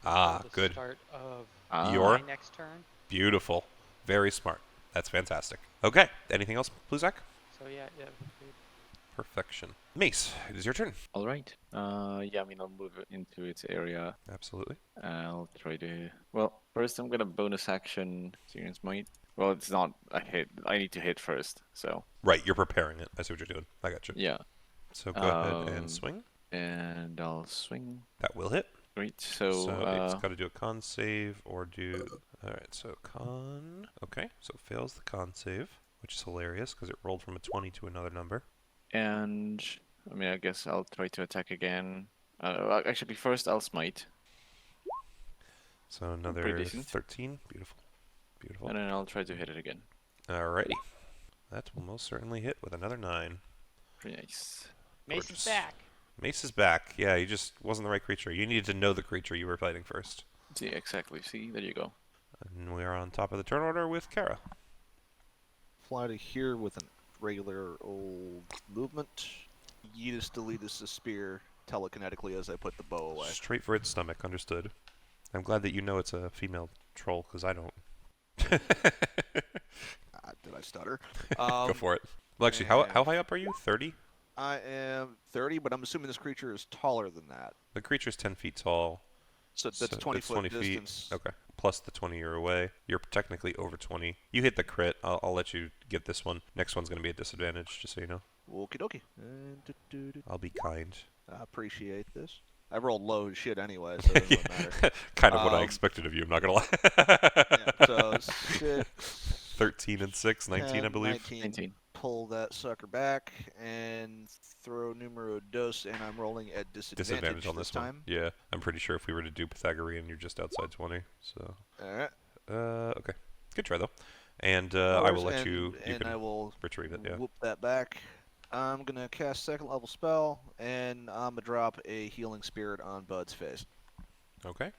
Ah, until the good. Start of Your- my next turn. Beautiful. Very smart. That's fantastic. Okay. Anything else, Pluzak? So yeah. Agreed. Perfection. Mace, it is your turn. All right. Yeah, I mean, I'll move it into its area. Absolutely. I'll try to. Well, first I'm gonna bonus action Searing's Might. Well, it's not a hit. I need to hit first. So Right, you're preparing it. I see what you're doing. I got you. yeah, So go ahead and Um, swing. and I'll swing. That will hit. Great. So, it's got to do a con save or do. Alright, so con. Okay, so it fails the con save, which is hilarious because it rolled from a 20 to another number. and I mean, I guess I'll try to attack again. Actually, first I'll smite, So another Pretty decent. 13. Beautiful. Beautiful. and then I'll try to hit it again. Alrighty. That will most certainly hit with another 9. Pretty nice. Mace Gorgeous. is back. Mace is back. Yeah, you just wasn't the right creature. You needed to know the creature you were fighting first. See, exactly. See, there you go. And we are on top of the turn order with Kara. Fly to here with a regular old movement. Yeetus deletus the spear telekinetically as I put the bow away. Straight for its stomach, understood. I'm glad that you know it's a female troll, because I don't. Did I stutter? Go for it. Well, actually, how high up are you? 30? I am 30, but I'm assuming this creature is taller than that. The creature's 10 feet tall. So that's 20 that's foot 20 distance. feet. Okay. Plus the 20 you're away. You're technically over 20. You hit the crit. I'll let you get this one. Next one's going to be a disadvantage, just so you know. Okie dokie. And I'll be kind. I appreciate this. I rolled low as shit anyway, so it doesn't matter. Kind of what I Um, expected of you, I'm not going to lie. Yeah, so 6, 13 and 6, 19, I 10, believe. 19. Pull that sucker back and throw numero dos, and I'm rolling at disadvantage On this one. time. Yeah, I'm pretty sure if we were to do Pythagorean, you're just outside 20. So, Alright. okay, good try though. And I will let you. You And can I will retrieve it. Yeah. whoop that back. I'm gonna cast second level spell, and I'm gonna drop a healing spirit on Bud's face. Okay.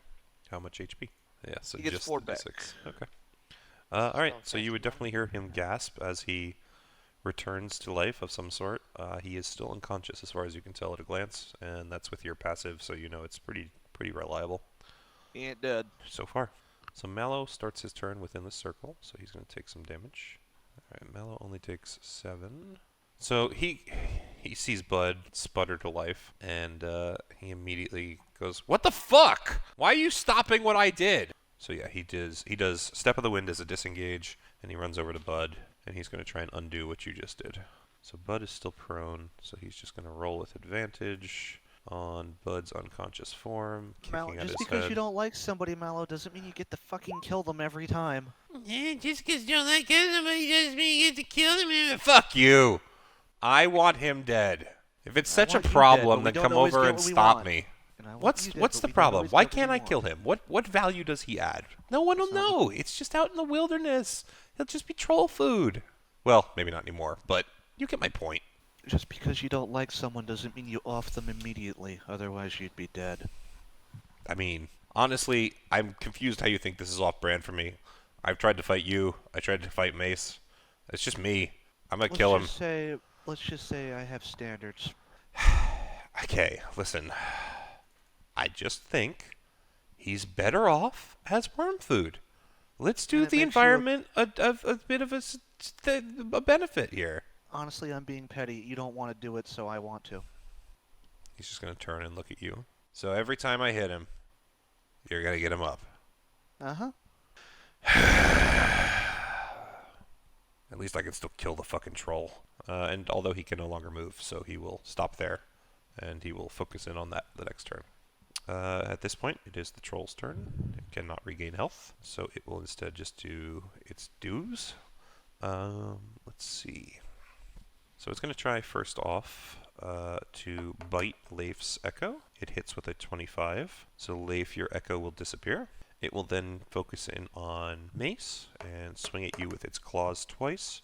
How much HP? Yeah. So He gets just 4 the back. D6. Okay. Alright, Still so you would catching definitely hear him gasp as he returns to life of some sort. He is still unconscious as far as you can tell at a glance, and that's with your passive, so you know it's pretty reliable He ain't dead. so far. So Mallow starts his turn within the circle, so he's going to take some damage. Alright, Mallow only takes 7. So he sees Bud sputter to life, and he immediately goes, "What the fuck? Why are you stopping what I did?" So yeah, he does Step of the Wind as a disengage, and he runs over to Bud, and he's going to try and undo what you just did. So Bud is still prone, so he's just going to roll with advantage on Bud's unconscious form, Mallow, kicking at just his because head. you don't like somebody, Mallow, doesn't mean you get to fucking kill them every time. Yeah, just because you don't like somebody doesn't mean you get to kill him. Fuck you! I want him dead. If it's such a want you dead, problem, but we then don't come always over get and what we stop want. me. And I want What's you dead, what's but the we don't problem? always Why get what can't we I kill want. him? What value does he add? No one will That's not know. It's just out in the wilderness. He'll just be troll food. Well, maybe not anymore, but you get my point. Just because you don't like someone doesn't mean you off them immediately. Otherwise, you'd be dead. I mean, honestly, I'm confused how you think this is off-brand for me. I've tried to fight you. I tried to fight Mace. It's just me. I'm gonna kill him. Let's just say I have standards. Okay, listen. I just think he's better off as worm food. Let's do And it the makes you a- environment a bit of a benefit here. Honestly, I'm being petty. You don't want to do it, so I want to. He's just going to turn and look at you. So every time I hit him, you're going to get him up. Uh-huh. At least I can still kill the fucking troll. And although he can no longer move, so he will stop there. And he will focus in on that the next turn. At this point, it is the troll's turn. It cannot regain health, so it will instead just do its dues. Let's see. So it's going to try first off to bite Leif's Echo. It hits with a 25, so Leif, your Echo will disappear. It will then focus in on Mace and swing at you with its claws twice.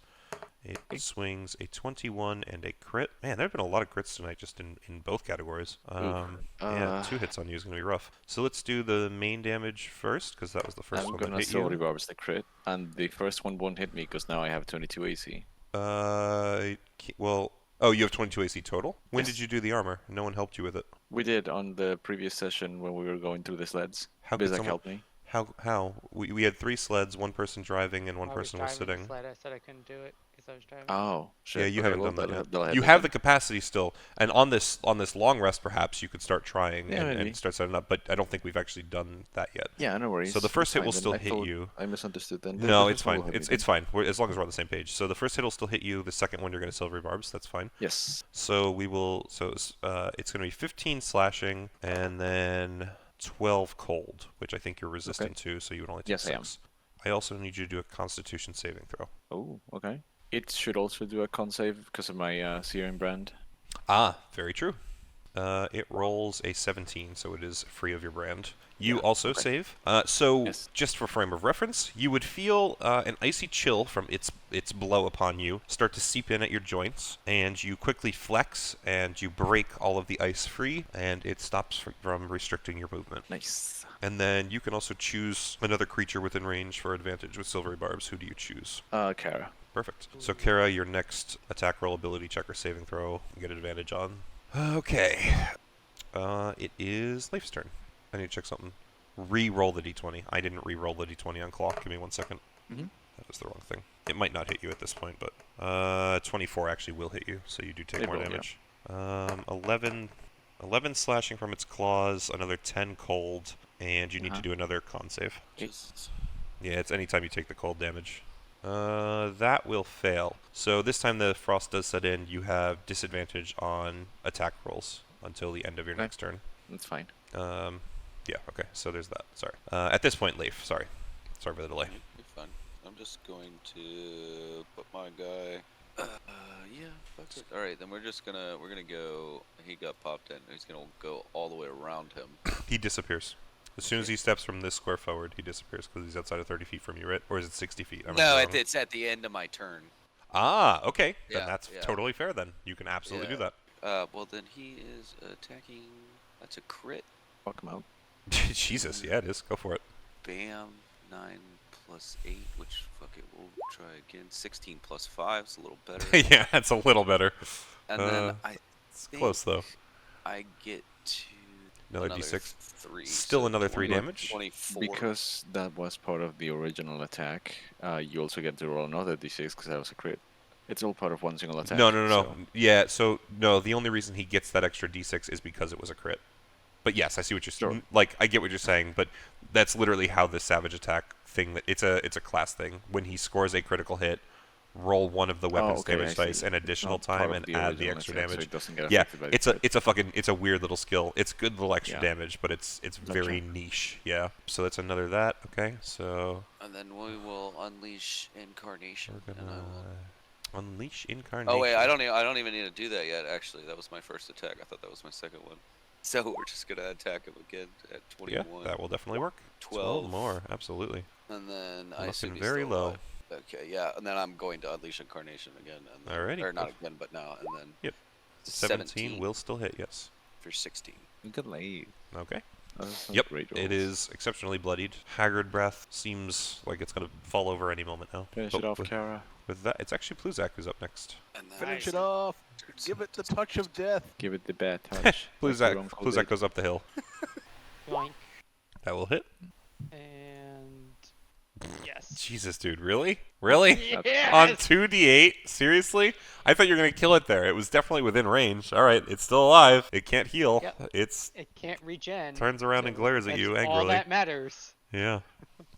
It swings a 21 and a crit. Man, there have been a lot of crits tonight just in both categories. Yeah, 2 hits on you is going to be rough. So let's do the main damage first, because that was the first I'm one that gonna hit Silver you. Barbs the crit, and the first one won't hit me because now I have 22 AC. Well, oh, you have 22 AC total? When Yes. did you do the armor? No one helped you with it. We did on the previous session when we were going through the sleds. How could Bizak someone- helped me. How? We had 3 sleds, one person driving and one I person was driving the sitting. Sled. I said I couldn't do it because I was driving. Oh, shit. Yeah, you Okay, haven't well, done that that'll yet. help You me have the then. capacity still, and on this long rest, perhaps you could start trying Yeah, and maybe. start setting up. But I don't think we've actually done that yet. Yeah, no worries. So the first hit Fine will then. still I hit thought you. I misunderstood then. No, The it's first one fine. will hit me It's then. fine. As long as we're on the same page. So the first hit will still hit you. The second one you're going to silvery barbs. That's fine. Yes. So we will. So it's going to be 15 slashing and then 12 cold, which I think you're resistant to. So you would only take Yes, I 6. I also need you to do a Constitution saving throw. Oh, okay. It should also do a con save because of my Serum brand. Ah, very true. It rolls a 17, so it is free of your brand. You Yeah, also okay. save. So, Yes. just for frame of reference, you would feel an icy chill from its blow upon you start to seep in at your joints, and you quickly flex, and you break all of the ice free, and it stops from restricting your movement. Nice. And then you can also choose another creature within range for advantage with Silvery Barbs. Who do you choose? Kara. Perfect. So, Kara, your next attack roll, ability check, or saving throw, you get advantage on. Okay. It is Leif's turn. I need to check something. Re-roll the d20. I didn't re-roll the d20 on clock. Give me 1 second. Mhm. That was the wrong thing. It might not hit you at this point, but 24 actually will hit you, so you do take It more will, yeah. damage. 11 slashing from its claws, another 10 cold, and you need to Uh-huh. do another con save. Jesus. Yeah, it's anytime you take the cold damage. That will fail. So this time the frost does set in. You have disadvantage on attack rolls until the end of your Okay. next turn. That's fine. Yeah, okay, so there's that. Sorry. At this point, Leif, sorry. Sorry for the delay. You're fine. I'm just going to put my guy. Yeah, fuck it. All right, then we're gonna go. He got popped in. He's gonna go all the way around him. He disappears. As soon as he steps from this square forward, he disappears because he's outside of 30 feet from you, right? Or is it 60 feet? Am I No, wrong? it's at the end of my turn. Ah, okay. Then Yeah, that's yeah. totally fair then. You can absolutely do Yeah. that. Well then he is attacking. That's a crit. Fuck him out. Jesus, yeah, it is. Go for it. Bam. 9 plus 8, which, fuck it, we'll try again. 16 plus 5 is a little better. Yeah, that's a little better. And then I It's think close though. I get to Another another d6. 3. Still so another 3 Look, damage. 24. Because that was part of the original attack, you also get to roll another d6 because that was a crit. It's all part of one single attack. No, no, no, no. so- Yeah, so no, the only reason he gets that extra d6 is because it was a crit. But yes, I see what you're Sure. like. I get what you're saying, but that's literally how the savage attack thing. That it's a class thing. When he scores a critical hit, roll one of the weapons okay, I damage dice see. an additional Not part time of and the add the original extra attack, so damage. it doesn't get Yeah, affected by the it's a crit. it's a fucking it's a weird little skill. It's good little extra Yeah. damage, but it's very niche. Yeah. So that's another that. Okay. So And then we will unleash incarnation. we're And I gonna will... unleash incarnation. Oh wait, I don't even need to do that yet. Actually, that was my first attack. I thought that was my second one. So we're just gonna attack him again at Yeah, 21. that will definitely work. 12 more, absolutely. And then I Looking assume he's very still low. alive. Okay, yeah, and then I'm going to unleash incarnation again. And then, Alrighty, or not cool. again, but now and then. Yep. 17 will still hit. Yes. for 16. Good lead. Okay. That's Yep, great it rolls. is exceptionally bloodied. Haggard breath seems like it's gonna fall over any moment now. Finish But it off, with, Kara. with that, it's actually Pluzak who's up next. And then Finish Nice. it off. turns Give it the into- touch of death. Give it the bad touch. like your Pluzak, uncle Pluzak did. goes up the hill. Yoink. That will hit. And yes. Jesus, dude, really? Really? Yes! On 2d8? Seriously? I thought you were gonna kill it there. It was definitely within range. All right, it's still alive. It can't heal. Yep. It's It can't regen. turns around and glares at That's you all angrily. that matters. Yeah,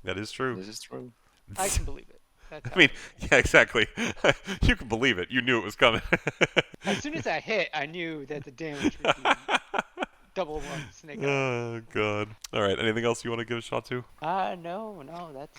that is true. This is true. I can believe it. That's I how mean, it is. yeah, exactly. You can believe it. You knew it was coming. As soon as I hit, I knew that the damage would be double one snake eye. Oh god. All right. Anything else you want to give a shot to? No, that's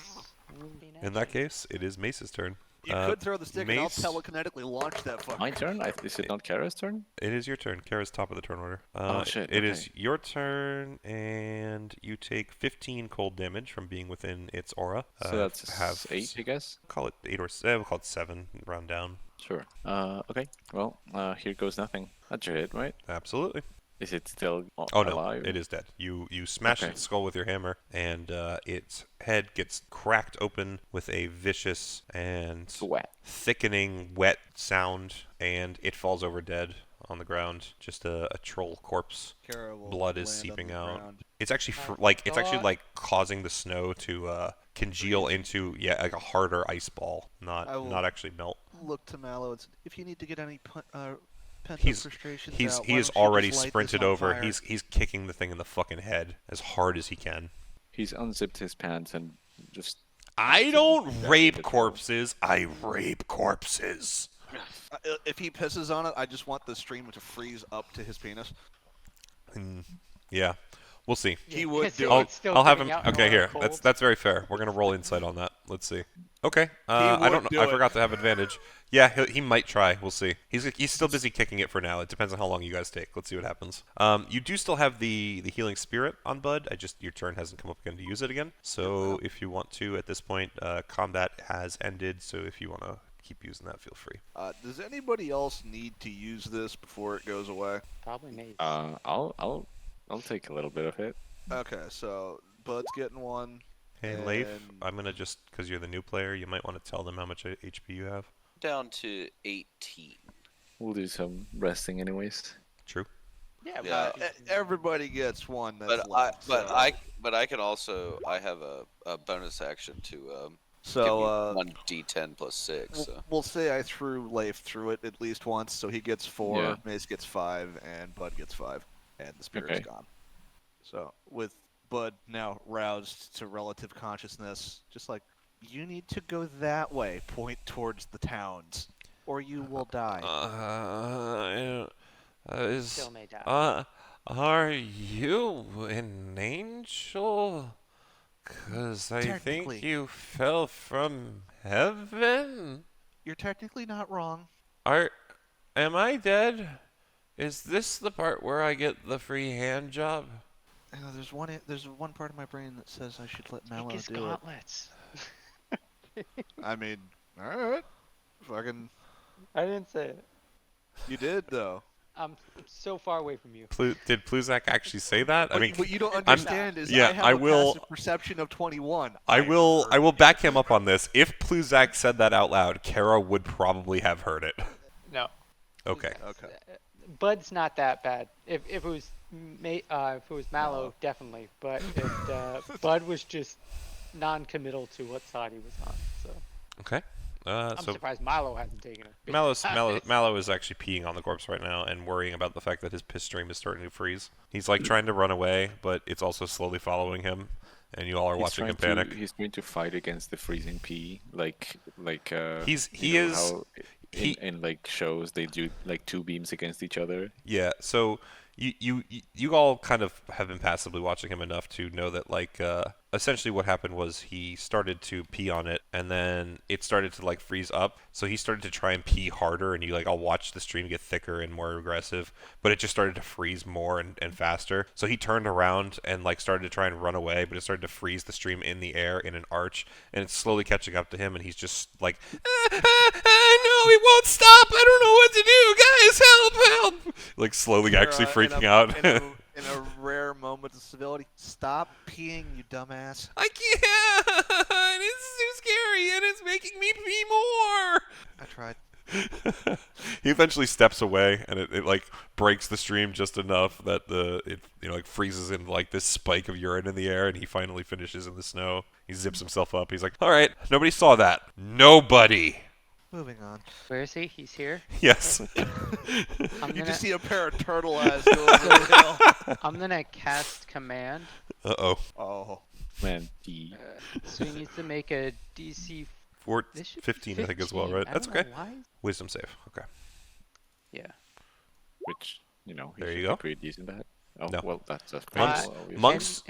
moving In that action. case, it is Mace's turn. You could throw the stick and I'll Mace- telekinetically launch that fucker. My turn? Is it not Kara's turn? It is your turn. Kara's top of the turn order. Oh, shit, It is okay. your turn, and you take 15 cold damage from being within its aura. So that's have 8, I guess? Call it 8 or 7. We'll call it 7. Round down. Sure. Okay. Well, here goes nothing. That's your hit, right? Absolutely. Is it still Oh no, alive? it is dead. You smash Okay. its skull with your hammer, and its head gets cracked open with a vicious and Sweat. thickening wet sound, and it falls over dead on the ground. Just a troll corpse. Kara will Blood is land on seeping the out. ground. It's actually I it's actually thought- like causing the snow to congeal into like a harder ice ball, I will- not actually melt. Look to Mallow and say, if you need to get any pent He's- up frustrations He out, has why don't you just already light this sprinted on over. fire? He's kicking the thing in the fucking head as hard as he can. He's unzipped his pants and just... I don't rape the troll. corpses. I rape corpses. If he pisses on it, I just want the stream to freeze up to his penis. Yeah, we'll see. He would 'cause do I'll, it. it's still I'll have him. giving out Okay, more here. cold. That's very fair. We're gonna roll insight on that. Let's see. Okay. I would don't know. do I it. forgot to have advantage. Yeah, he might try. We'll see. He's still busy kicking it for now. It depends on how long you guys take. Let's see what happens. You do still have the healing spirit on Bud. Your turn hasn't come up again to use it again. So if you want to, at this point, combat has ended. So if you want to keep using that, feel free. Does anybody else need to use this before it goes away? Probably me. I'll take a little bit of it. Okay, so Bud's getting one. Hey, Leif, And- I'm gonna just because you're the new player, you might want to tell them how much HP you have. Down to 18. We'll do some resting anyways. True. Yeah, Yeah. we- Everybody gets one. That's But left, so- I can also I have a bonus action to give So me 1d10 plus 6. So. we'll say I threw Leif through it at least once, so he gets 4, Yeah. Mace gets 5, and Bud gets 5, and the spirit's Okay. gone. So with Bud now roused to relative consciousness, just like, you need to go that way, point towards the towns, or you will die. still may die. Are you an angel? 'Cause I think Technically. you fell from heaven. You're technically not wrong. Am I dead? Is this the part where I get the free hand job? There's one part of my brain that says I should let Take Mallow his do it. gauntlets. I mean, alright. Fucking, I didn't say it. you did, though. I'm so far away from you. Did Pluzak actually say that? I mean, what you don't I'm- understand is yeah, I have I a will- passive perception of 21. I will heard back him up on this. If Pluzak said that out loud, Kara would probably have heard it. No. Okay. Okay. Bud's not that bad. If it was Mallow, definitely. But Bud was just non-committal to what side he was on. So Okay. I'm So surprised Mallow hasn't taken it. Mallow is actually peeing on the corpse right now and worrying about the fact that his piss stream is starting to freeze. He's like trying to run away, but it's also slowly following him, and you all are watching him panic. He's going to fight against the freezing pea, like in like shows they do like two beams against each other. Yeah, so you all kind of have been passively watching him enough to know that like essentially what happened was he started to pee on it and then it started to like freeze up. So he started to try and pee harder and you like I'll watch the stream get thicker and more aggressive, but it just started to freeze more and faster. So he turned around and like started to try and run away, but it started to freeze the stream in the air in an arch and it's slowly catching up to him and he's just like no, it won't stop. I don't know what to do. Guys, help. Like slowly actually freaking out. In a rare moment of civility, stop peeing, you dumbass. I can't. It's too scary and it's making me pee more. I tried. He eventually steps away and it like breaks the stream just enough that it like freezes in like this spike of urine in the air and he finally finishes in the snow. He zips himself up. He's like, all right, nobody saw that. Nobody. Moving on. Where is he? He's here. Yes. You just see a pair of turtle eyes go over the hill. I'm gonna cast command. Uh-oh. Oh. Man, So he needs to make a DC. 15, I think, as well, right? I That's don't know okay. why. Wisdom save. Okay. Yeah. which he There should you be go. pretty decent at. Oh No. well, that's a Monks, fail, obviously.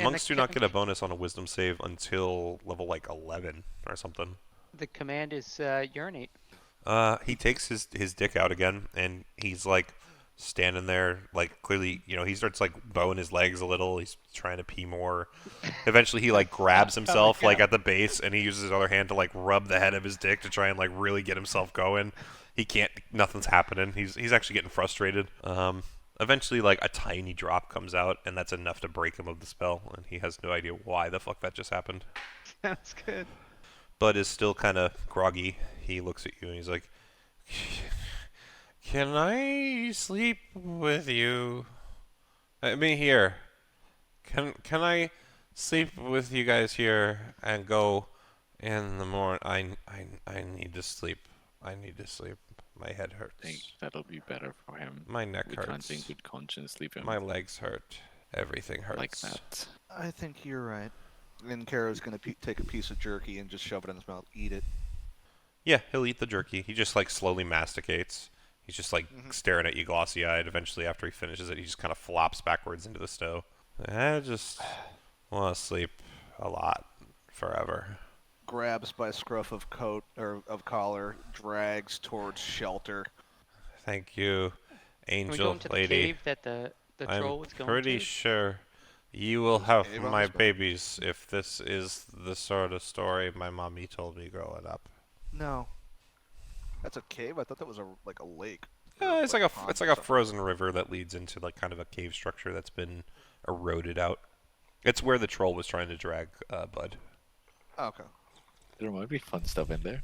monks the do not get a bonus on a wisdom save until level like 11 or something. The command is urinate. He takes his dick out again, and he's like standing there, like clearly, he starts like bowing his legs a little. He's trying to pee more. Eventually, he like grabs himself like at the base, and he uses his other hand to like rub the head of his dick to try and like really get himself going. He can't. Nothing's happening. He's actually getting frustrated. Eventually, like a tiny drop comes out, and that's enough to break him of the spell, and he has no idea why the fuck that just happened. Sounds good. Bud is still kind of groggy. He looks at you and he's like, "Can I sleep with you? I mean, here. Can I sleep with you guys here and go in the morning? I need to sleep. I need to sleep. My head I think hurts. that'll be better for him. My neck We can't in hurts. good conscience leave him My legs hurt. Everything hurts." like that. I think you're right. And Kara's gonna take a piece of jerky and just shove it in his mouth, eat it. Yeah, he'll eat the jerky. He just like slowly masticates. He's just like staring at you glossy-eyed. Eventually, after he finishes it, he just kind of flops backwards into the snow. I just want to sleep a lot forever. Grabs by scruff of coat or of collar, drags towards shelter. Thank you, Can we go angel into the lady. cave that the troll was going Pretty to? sure you will have Cave on my this one. babies if this is the sort of story my mommy told me growing up. No. That's a cave? I thought that was like a lake. It's like pond it's or like a something. frozen river that leads into like kind of a cave structure that's been eroded out. It's where the troll was trying to drag Bud. Oh, okay. There might be fun stuff in there.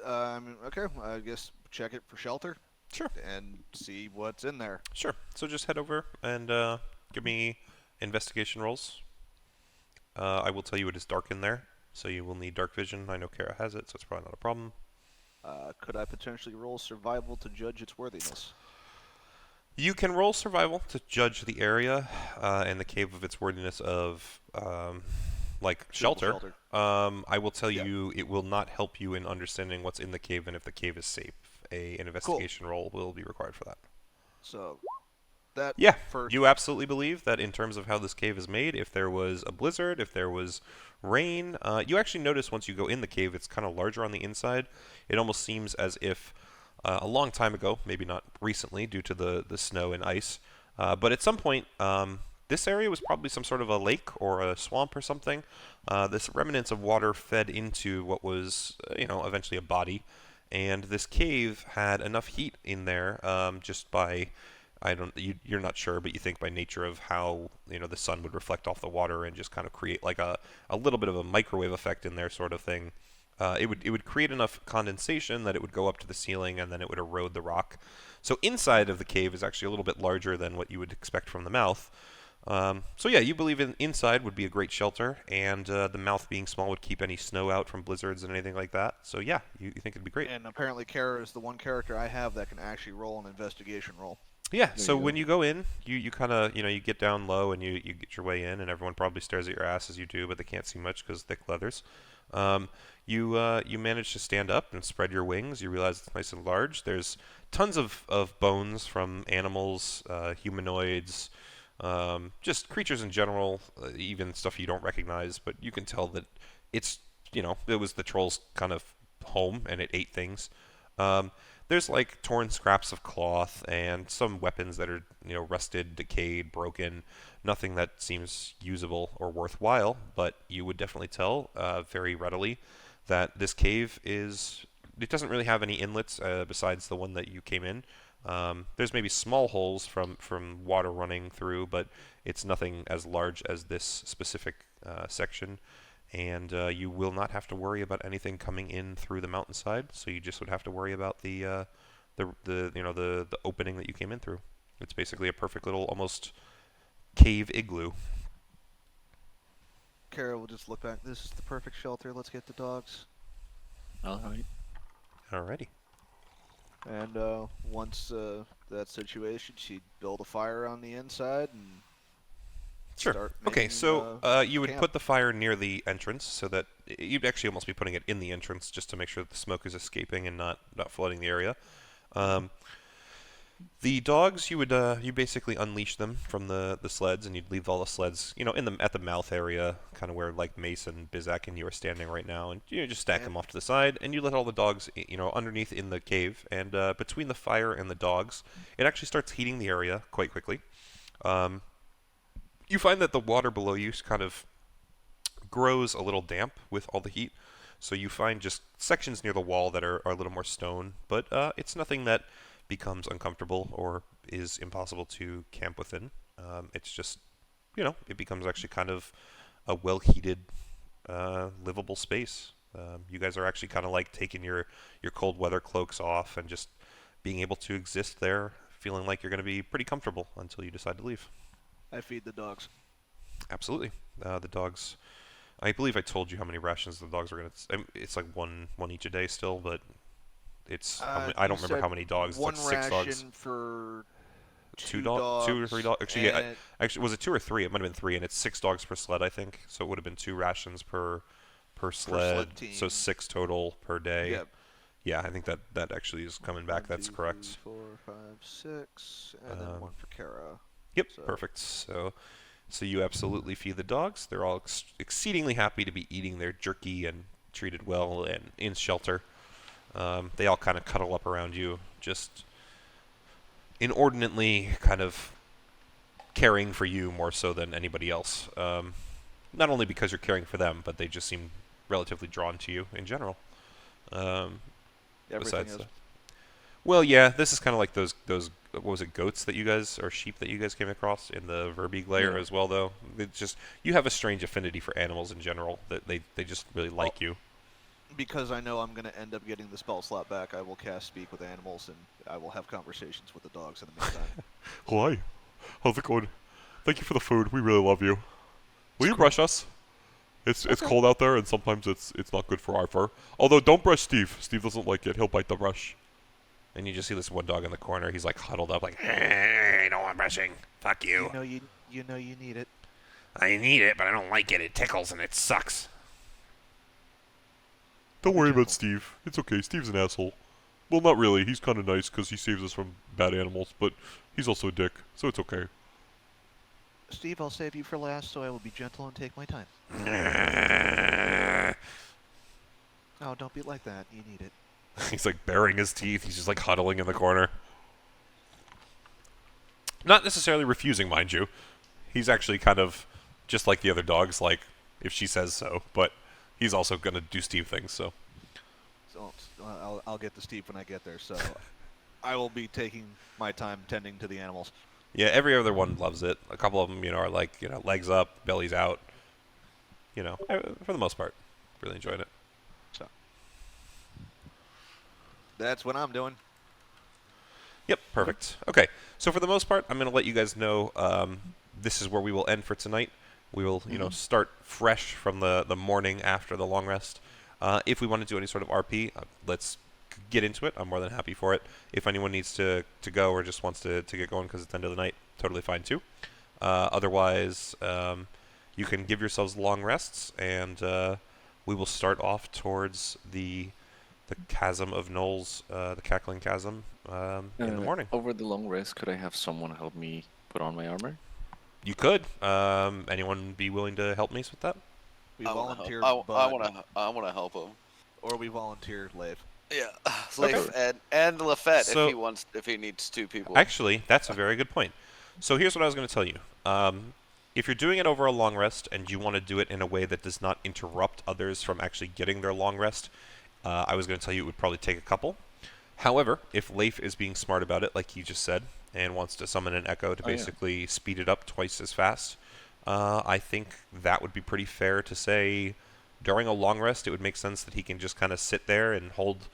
Okay, I guess check it for shelter. Sure. And see what's in there. Sure. So just head over and give me investigation rolls. I will tell you it is dark in there, so you will need dark vision. I know Kara has it, so it's probably not a problem. Could I potentially roll survival to judge its worthiness? You can roll survival to judge the area and the cave of its worthiness of like shelter. I will tell Yeah. you it will not help you in understanding what's in the cave and if the cave is safe. An investigation roll will be required for that. So, that Yeah, first. you absolutely believe that in terms of how this cave is made, if there was a blizzard, if there was rain, you actually notice once you go in the cave, it's kind of larger on the inside. It almost seems as if a long time ago, maybe not recently due to the snow and ice, but at some point, this area was probably some sort of a lake or a swamp or something. This remnants of water fed into what was, eventually a body. and this cave had enough heat in there, just by, you're not sure, but you think by nature of how the sun would reflect off the water and just kind of create like a little bit of a microwave effect in there, sort of thing. It would create enough condensation that it would go up to the ceiling and then it would erode the rock. So inside of the cave is actually a little bit larger than what you would expect from the mouth. So yeah, you believe inside would be a great shelter, and the mouth being small would keep any snow out from blizzards and anything like that. So yeah, you think it'd be great. And apparently Kara is the one character I have that can actually roll an investigation roll. Yeah, so you when go. you go in, you kind of, you get down low and you get your way in, and everyone probably stares at your ass as you do, but they can't see much because thick leathers. You manage to stand up and spread your wings. You realize it's nice and large. There's tons of bones from animals, humanoids, just creatures in general, even stuff you don't recognize, but you can tell that it's, it was the troll's kind of home, and it ate things. There's like torn scraps of cloth and some weapons that are, rusted, decayed, broken. Nothing that seems usable or worthwhile, but you would definitely tell very readily that this cave it doesn't really have any inlets besides the one that you came in. There's maybe small holes from water running through, but it's nothing as large as this specific section. And you will not have to worry about anything coming in through the mountainside. So you just would have to worry about the opening that you came in through. It's basically a perfect little almost cave igloo. Kara will just look back. This is the perfect shelter. Let's get the dogs. All right. Alrighty. And once that situation, she'd build a fire on the inside and Sure. start Okay, making, so you would camp. put the fire near the entrance so that you'd actually almost be putting it in the entrance just to make sure that the smoke is escaping and not flooding the area. The dogs, you basically unleash them from the sleds, and you'd leave all the sleds, at the mouth area, kind of where like Mace and Bizak and you are standing right now, and just stack them off to the side, and you let all the dogs, underneath in the cave, and between the fire and the dogs, it actually starts heating the area quite quickly. You find that the water below you kind of grows a little damp with all the heat, so you find just sections near the wall that are a little more stone, but it's nothing that becomes uncomfortable or is impossible to camp within. It's just, it becomes actually kind of a well-heated, livable space. You guys are actually kind of like taking your cold weather cloaks off and just being able to exist there, feeling like you're going to be pretty comfortable until you decide to leave. I feed the dogs. Absolutely. The dogs, I believe I told you how many rations the dogs are going to... It's like one each a day still, but it's... I don't remember how many dogs. One it's like 6 dogs. ration for Two or 3 dogs. Actually, and actually, was it 2 or 3? It might have been 3, and it's 6 dogs per sled, I think. So it would have been 2 rations per sled. team. So 6 total per day. Yep. Yeah, I think that actually is coming back. 1, That's 2, correct. 3, 4, 5, 6, and then one for Kara. Yep, So- perfect. So you absolutely feed the dogs. They're all exceedingly happy to be eating their jerky and treated well and in shelter. They all kind of cuddle up around you, just inordinately kind of caring for you more so than anybody else. Not only because you're caring for them, but they just seem relatively drawn to you in general. Everything Besides is. that. Well, yeah, this is kind of like those what was it, goats that you guys, or sheep that you guys came across in the Verbeeg layer Yeah. as well, though. It's just, you have a strange affinity for animals in general, that they just really like you. Because I know I'm going to end up getting the spell slot back, I will cast Speak with Animals, and I will have conversations with the dogs in the meantime. Hi. How's it going? Thank you for the food. We really love you. Will you brush us? It's cold out there, and sometimes it's not good for our fur. Although, don't brush Steve. Steve doesn't like it. He'll bite the brush. And you just see this one dog in the corner. He's like huddled up, like, I don't want brushing. Fuck you. You know you need it. I need it, but I don't like it. It tickles and it sucks. Don't worry gentle. about Steve. It's okay. Steve's an asshole. Well, not really. He's kind of nice because he saves us from bad animals, but he's also a dick, so it's okay. Steve, I'll save you for last, so I will be gentle and take my time. Oh, don't be like that. You need it. He's like baring his teeth. He's just like huddling in the corner. Not necessarily refusing, mind you. He's actually kind of just like the other dogs, like if she says so, but he's also going to do Steve things, so. So I'll get the steep when I get there. So I will be taking my time tending to the animals. Yeah, every other one loves it. A couple of them, are like, legs up, bellies out. For the most part, really enjoyed it. So that's what I'm doing. Yep, perfect. Okay, so for the most part, I'm going to let you guys know this is where we will end for tonight. We will, start fresh from the morning after the long rest. If we want to do any sort of RP, let's get into it. I'm more than happy for it. If anyone needs to go or just wants to get going because it's end of the night, totally fine too. Otherwise, you can give yourselves long rests, and we will start off towards the chasm of Knolls, the cackling chasm, in the morning. Over the long rest, could I have someone help me put on my armor? You could. Anyone be willing to help me with that? We volunteered, I Bud, want to help him. or we volunteered Leif. Yeah, Leif and Lafette So- if he needs 2 people. Actually, that's a very good point. So here's what I was going to tell you. If you're doing it over a long rest and you want to do it in a way that does not interrupt others from actually getting their long rest, I was going to tell you it would probably take a couple. However, if Leif is being smart about it, like he just said, and wants to summon an echo to basically speed it up twice as fast, I think that would be pretty fair to say during a long rest it would make sense that he can just kind of sit there and hold,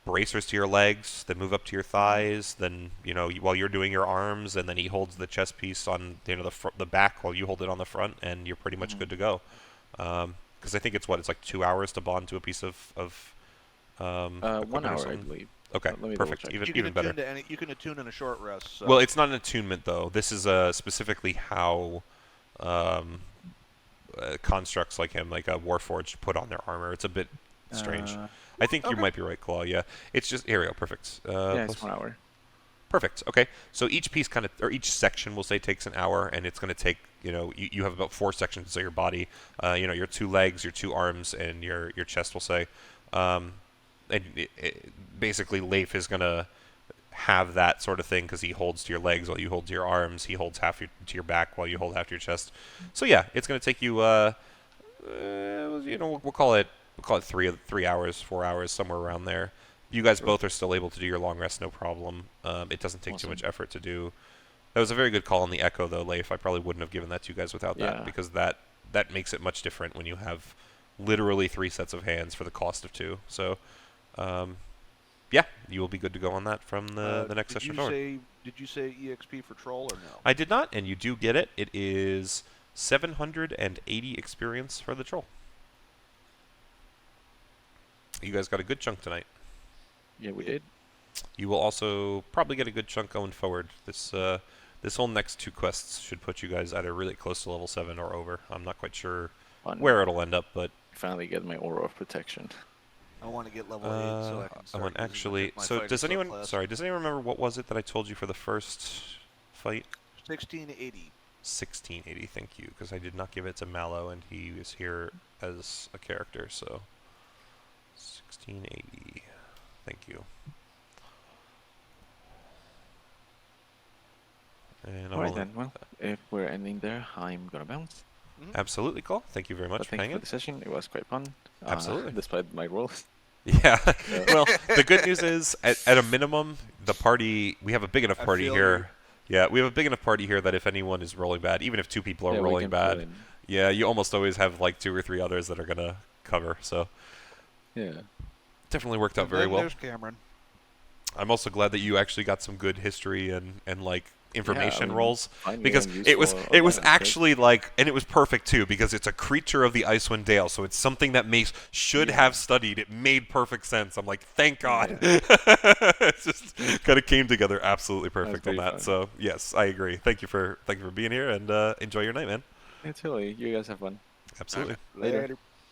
bracers to your legs, then move up to your thighs, then, while you're doing your arms, and then he holds the chest piece on, the back while you hold it on the front, and you're pretty much good to go. Because I think it's like 2 hours to bond to a piece of 1 equipment or hour, I something? believe. Okay, Let me perfect. double-check. Even better. You can attune in a short rest. So. Well, it's not an attunement though. This is specifically how constructs like him, like a Warforged, put on their armor. It's a bit strange. I think you might be right, Claw. Yeah, it's just here we go. Perfect. Yeah, it's 1 hour. Perfect. Okay, so each piece or each section, we'll say, takes an hour, and it's going to take, you have about 4 sections of your body. Your 2 legs, your 2 arms, and your chest, we'll say. And basically, Leif is going to have that sort of thing because he holds to your legs while you hold to your arms. He holds half to your back while you hold half to your chest. So yeah, it's going to take you, we'll call it 3 hours, 4 hours, somewhere around there. You guys both are still able to do your long rest, no problem. It doesn't take too much effort to do. That was a very good call on the echo, though, Leif. I probably wouldn't have given that to you guys without that, because that makes it much different when you have literally 3 sets of hands for the cost of 2. So, yeah, you will be good to go on that from the next session forward. Did you say EXP for troll or no? I did not, and you do get it. It is 780 experience for the troll. You guys got a good chunk tonight. Yeah, we did. You will also probably get a good chunk going forward. This whole next 2 quests should put you guys either really close to level 7 or over. I'm not quite sure where it'll end up, but Finally get my aura of protection. I want to get level 8 so I can start using actually, my so fighter does anyone? subclass. Sorry, does anyone remember what was it that I told you for the first fight? 1680. 1680. Thank you, because I did not give it to Mallow, and he is here as a character. So 1680. Thank you. And Alright then, well, if we're ending there, I'm gonna bounce. Absolutely, Cole. Thank you very much But for thank you hanging. for the session, it was quite fun. Absolutely. Despite my rolls. Yeah. Well, the good news is, at a minimum, the party, we have a big enough I party feel here. Yeah, we have a big enough party here that if anyone is rolling bad, even if 2 people are Yeah, we rolling can pull bad, in. yeah, you almost always have like 2 or 3 others that are going to cover. So Yeah. definitely worked out And very then well. There's Cameron. I'm also glad that you actually got some good history and like information mean, rolls, finding because them it was useful it was online is great. actually like, and it was perfect too, because it's a creature of the Icewind Dale, so it's something that should have studied. It made perfect sense. I'm like, thank God. It just kind of came together absolutely perfect on pretty that. fun. So yes, I agree. Thank you for being here, and enjoy your night, man. Yeah, totally. You guys have fun. Absolutely. Later. Later.